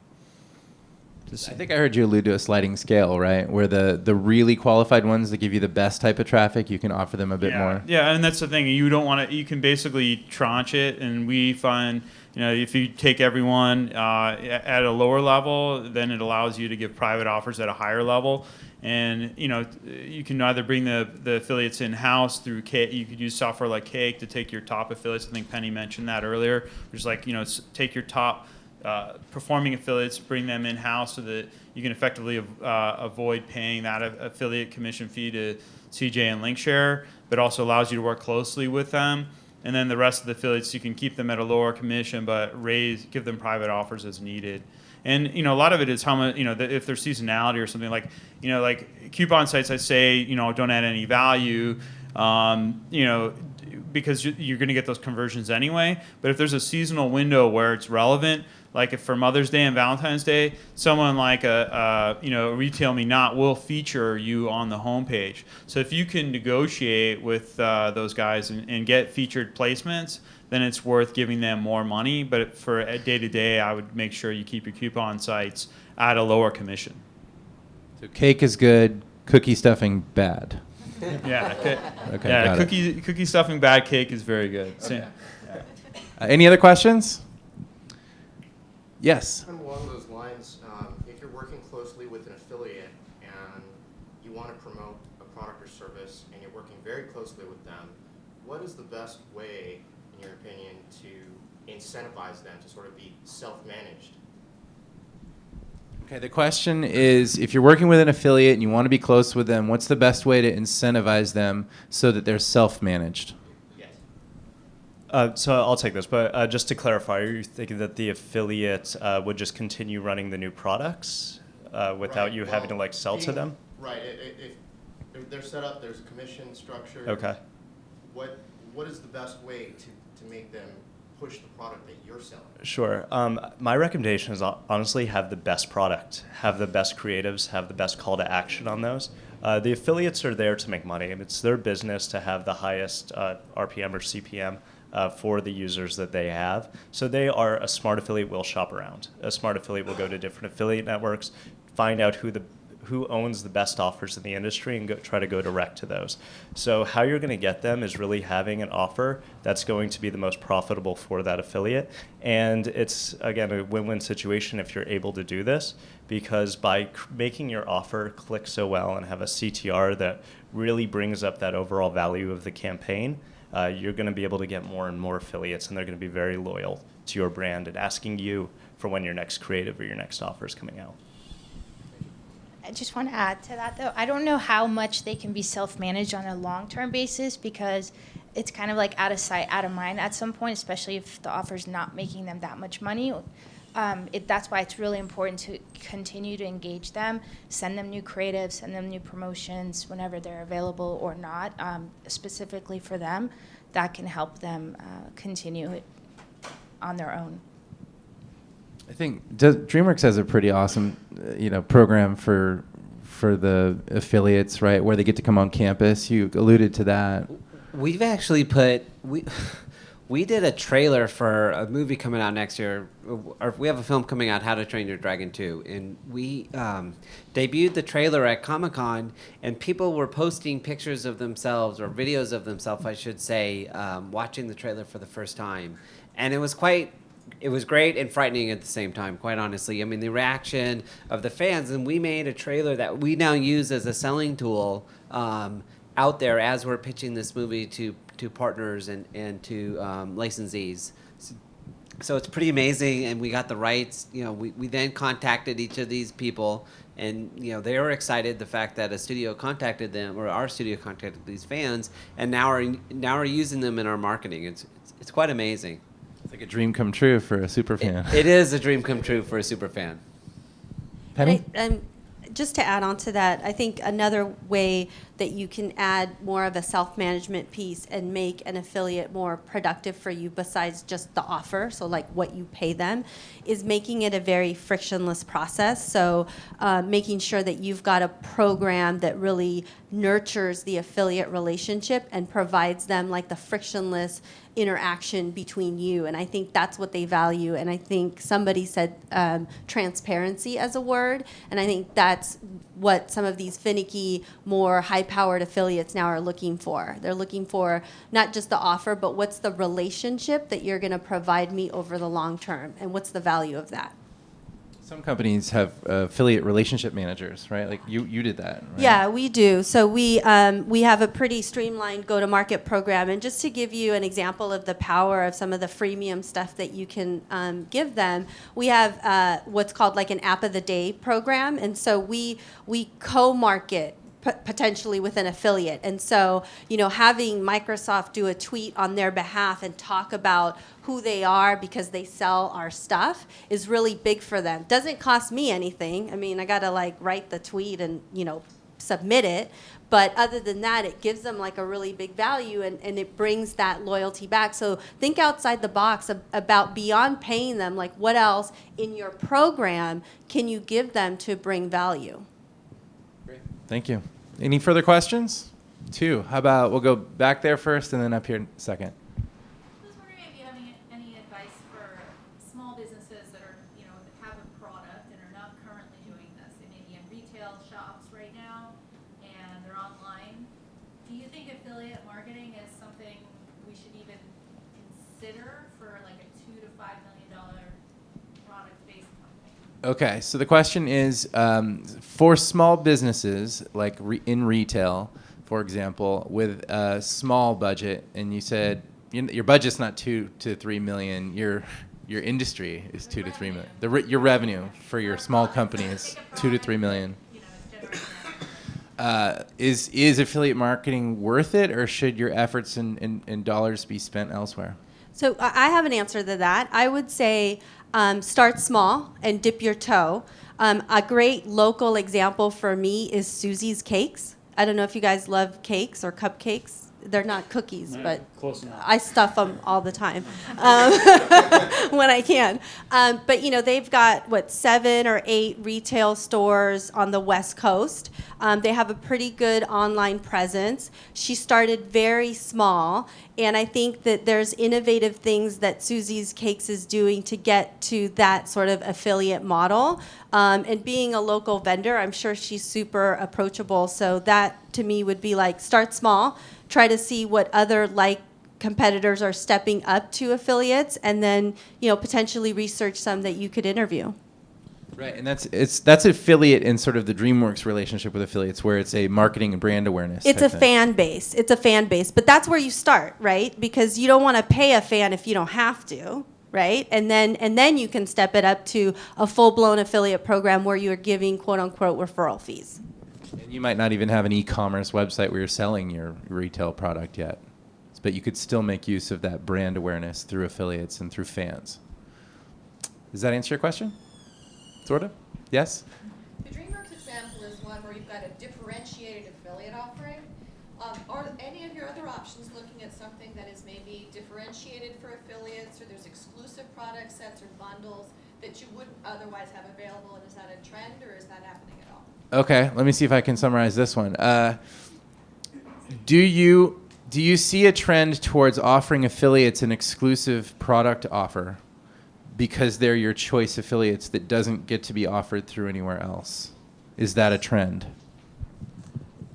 I think I heard you allude to a sliding scale, right? Where the really qualified ones that give you the best type of traffic, you can offer them a bit more. Yeah, and that's the thing. You don't want to. You can basically tranche it, and we find if you take everyone at a lower level, then it allows you to give private offers at a higher level. And you can either bring the affiliates in house through Cake. You could use software like Cake to take your top affiliates. I think Penny mentioned that earlier. Which is like take your top performing affiliates, bring them in house so that you can effectively avoid paying that affiliate commission fee to CJ and Linkshare, but also allows you to work closely with them. And then the rest of the affiliates, you can keep them at a lower commission, but give them private offers as needed. And a lot of it is how much if there's seasonality or something like coupon sites. I say don't add any value, because you're going to get those conversions anyway. But if there's a seasonal window where it's relevant, like if for Mother's Day and Valentine's Day, someone like a Retail Me Not will feature you on the homepage. So if you can negotiate with those guys and get featured placements, then it's worth giving them more money. But for day-to-day, I would make sure you keep your coupon sites at a lower commission. So Cake is good, cookie stuffing bad. Yeah. Okay. Yeah. Cookie stuffing bad, Cake is very good. Okay. Any other questions? Yes. Kind of along those lines, if you're working closely with an affiliate and you want to promote a product or service and you're working very closely with them, what is the best way, in your opinion, to incentivize them to sort of be self-managed? Okay, the question is, if you're working with an affiliate and you want to be close with them, what's the best way to incentivize them so that they're self-managed? So I'll take this, but just to clarify, are you thinking that the affiliate would just continue running the new products without you having to sell to them? Right. If they're set up, there's a commission structure. Okay. What is the best way to make them push the product that you're selling? Sure. My recommendation is honestly have the best product, have the best creatives, have the best call to action on those. The affiliates are there to make money, and it's their business to have the highest RPM or CPM for the users that they have. So a smart affiliate will shop around. A smart affiliate will go to different affiliate networks, find out who owns the best offers in the industry and try to go direct to those. So how you're going to get them is really having an offer that's going to be the most profitable for that affiliate. And it's, again, a win-win situation if you're able to do this, because by making your offer click so well and have a CTR that really brings up that overall value of the campaign, you're going to be able to get more and more affiliates, and they're going to be very loyal to your brand and asking you for when your next creative or your next offer is coming out. I just want to add to that, though. I don't know how much they can be self-managed on a long-term basis, because it's kind of like out of sight, out of mind at some point, especially if the offer's not making them that much money. That's why it's really important to continue to engage them, send them new creatives, send them new promotions whenever they're available or not, specifically for them. That can help them continue it on their own. I think DreamWorks has a pretty awesome, program for for the affiliates, right? Where they get to come on campus. You alluded to that. We've actually we did a trailer for a movie coming out next year. We have a film coming out, How to Train Your Dragon 2, and we debuted the trailer at Comic-Con, and people were posting pictures of themselves, or videos of themselves, I should say, watching the trailer for the first time. And it was great and frightening at the same time, quite honestly. I mean, the reaction of the fans, and we made a trailer that we now use as a selling tool out there as we're pitching this movie to partners and to licensees. So it's pretty amazing, and we got the rights. We then contacted each of these people, and they were excited the fact that a studio contacted them, or our studio contacted these fans, and now are using them in our marketing. It's quite amazing. It's like a dream come true for a super fan. It is a dream come true for a super fan. Penny? Just to add on to that, I think another way that you can add more of a self-management piece and make an affiliate more productive for you besides just the offer, so like what you pay them, is making it a very frictionless process. So making sure that you've got a program that really nurtures the affiliate relationship and provides them like the frictionless interaction between you. And I think that's what they value. And I think somebody said transparency as a word. And I think that's what some of these finicky, more high-powered affiliates now are looking for. They're looking for not just the offer, but what's the relationship that you're going to provide me over the long term, and what's the value of that? Some companies have affiliate relationship managers, right? Like you did that, right? Yeah, we do. So we have a pretty streamlined go-to-market program. And just to give you an example of the power of some of the freemium stuff that you can give them, we have what's called like an App of the Day program. And so we co-market potentially with an affiliate. And so, having Microsoft do a tweet on their behalf and talk about who they are because they sell our stuff is really big for them. Doesn't cost me anything. I mean, I got to write the tweet and, submit it. But other than that, it gives them a really big value, and it brings that loyalty back. So think outside the box about beyond paying them, what else in your program can you give them to bring value? Thank you. Any further questions? 2. How about we'll go back there first and then up here second. I was wondering if you have any advice for small businesses that have a product and are not currently doing this. They may be in retail shops right now and they're online. Do you think affiliate marketing is something we should even consider for a $2 to $5 million product-based company? Okay, so the question is, for small businesses, in retail, for example, with a small budget, and you said your budget's not $2 to $3 million, your industry is $2 to $3 million. Your revenue for your small company is $2 to $3 million. Is affiliate marketing worth it, or should your efforts and dollars be spent elsewhere? So I have an answer to that. I would say start small and dip your toe. A great local example for me is Susie's Cakes. I don't know if you guys love cakes or cupcakes. They're not cookies, but Close enough. I stuff them all the time when I can. But they've got 7 or 8 retail stores on the West Coast. They have a pretty good online presence. She started very small, and I think that there's innovative things that Susie's Cakes is doing to get to that sort of affiliate model. And being a local vendor, I'm sure she's super approachable. So that to me would be start small. Try to see what other competitors are stepping up to affiliates, and then potentially research some that you could interview. Right, and that's affiliate in sort of the Dreamworks relationship with affiliates, where it's a marketing and brand awareness. It's a fan base. It's a fan base, but that's where you start, right? Because you don't want to pay a fan if you don't have to, right? And then you can step it up to a full-blown affiliate program where you're giving quote unquote referral fees. And you might not even have an e-commerce website where you're selling your retail product yet, but you could still make use of that brand awareness through affiliates and through fans. Does that answer your question? Sort of? Yes? The Dreamworks example is one where you've got a differentiated affiliate offering. Are any of your other options looking at something that is maybe differentiated for affiliates, or there's exclusive product sets or bundles that you wouldn't otherwise have available, and is that a trend, or is that happening at all? Okay, let me see if I can summarize this one. Do you see a trend towards offering affiliates an exclusive product offer because they're your choice affiliates that doesn't get to be offered through anywhere else? Is that a trend?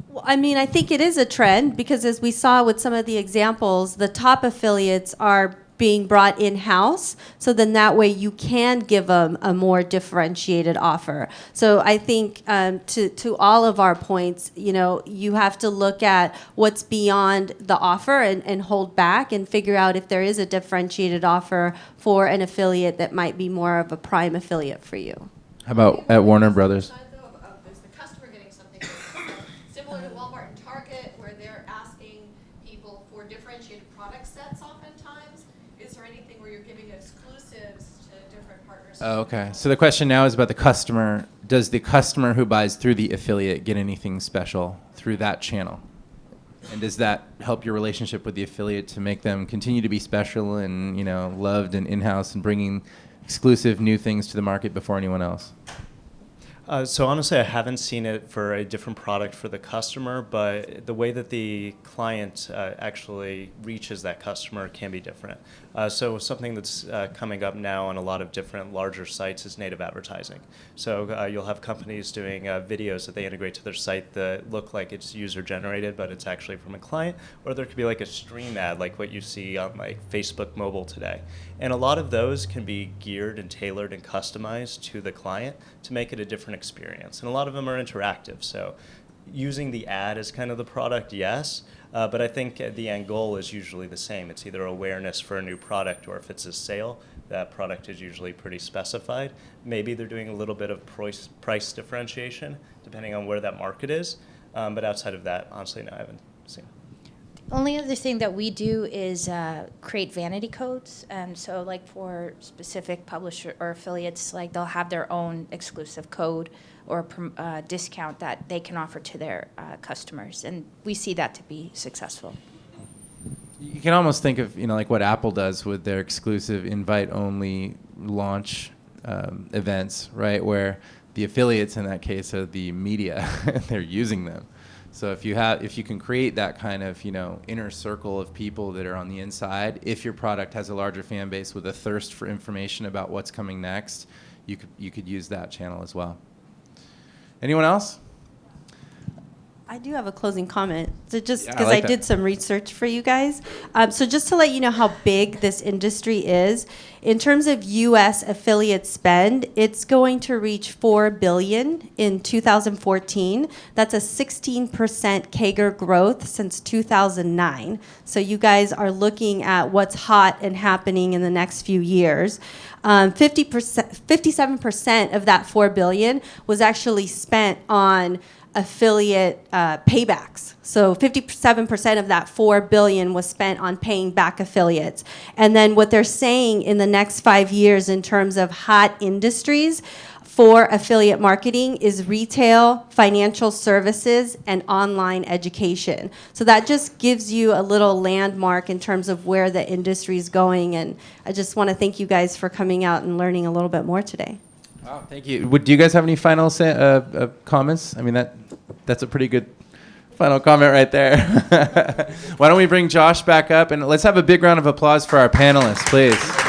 Well, I mean, I think it is a trend because as we saw with some of the examples, the top affiliates are being brought in-house, so then that way you can give them a more differentiated offer. So I think to all of our points, you have to look at what's beyond the offer and hold back and figure out if there is a differentiated offer for an affiliate that might be more of a prime affiliate for you. How about at Warner Brothers? Is the customer getting something similar to Walmart and Target where they're asking people for differentiated product sets oftentimes? Is there anything where you're giving exclusives to different partners? Oh, okay. So the question now is about the customer. Does the customer who buys through the affiliate get anything special through that channel? And does that help your relationship with the affiliate to make them continue to be special and, loved and in-house and bringing exclusive new things to the market before anyone else? So honestly, I haven't seen it for a different product for the customer, but the way that the client actually reaches that customer can be different. So something that's coming up now on a lot of different larger sites is native advertising. So you'll have companies doing videos that they integrate to their site that look like it's user generated, but it's actually from a client. Or there could be like a stream ad, like what you see on like Facebook mobile today. And a lot of those can be geared and tailored and customized to the client to make it a different experience. And a lot of them are interactive. So using the ad as kind of the product, yes. But I think the end goal is usually the same. It's either awareness for a new product, or if it's a sale, that product is usually pretty specified. Maybe they're doing a little bit of price differentiation, depending on where that market is. But outside of that, honestly, no, I haven't seen it. The only other thing that we do is create vanity codes. So like for specific publisher or affiliates, like they'll have their own exclusive code or discount that they can offer to their customers. And we see that to be successful. You can almost think of, like what Apple does with their exclusive invite-only launch events, right? Where the affiliates in that case are the media, and they're using them. So if you can create that kind of, inner circle of people that are on the inside, if your product has a larger fan base with a thirst for information about what's coming next, you could use that channel as well. Anyone else? I do have a closing comment. So just Yeah, because I like I did some research for you guys. So just to let you know how big this industry is, in terms of U.S. affiliate spend, it's going to reach $4 billion in 2014. That's a 16% CAGR growth since 2009. So you guys are looking at what's hot and happening in the next few years. 57% of that $4 billion was actually spent on affiliate paybacks. So 57% of that $4 billion was spent on paying back affiliates. And then what they're saying in the next 5 years in terms of hot industries for affiliate marketing is retail, financial services, and online education. So that just gives you a little landmark in terms of where the industry is going. And I just want to thank you guys for coming out and learning a little bit more today. Wow, thank you. Do you guys have any final comments? I mean, that's a pretty good final comment right there. Why don't we bring Josh back up, and let's have a big round of applause for our panelists, please.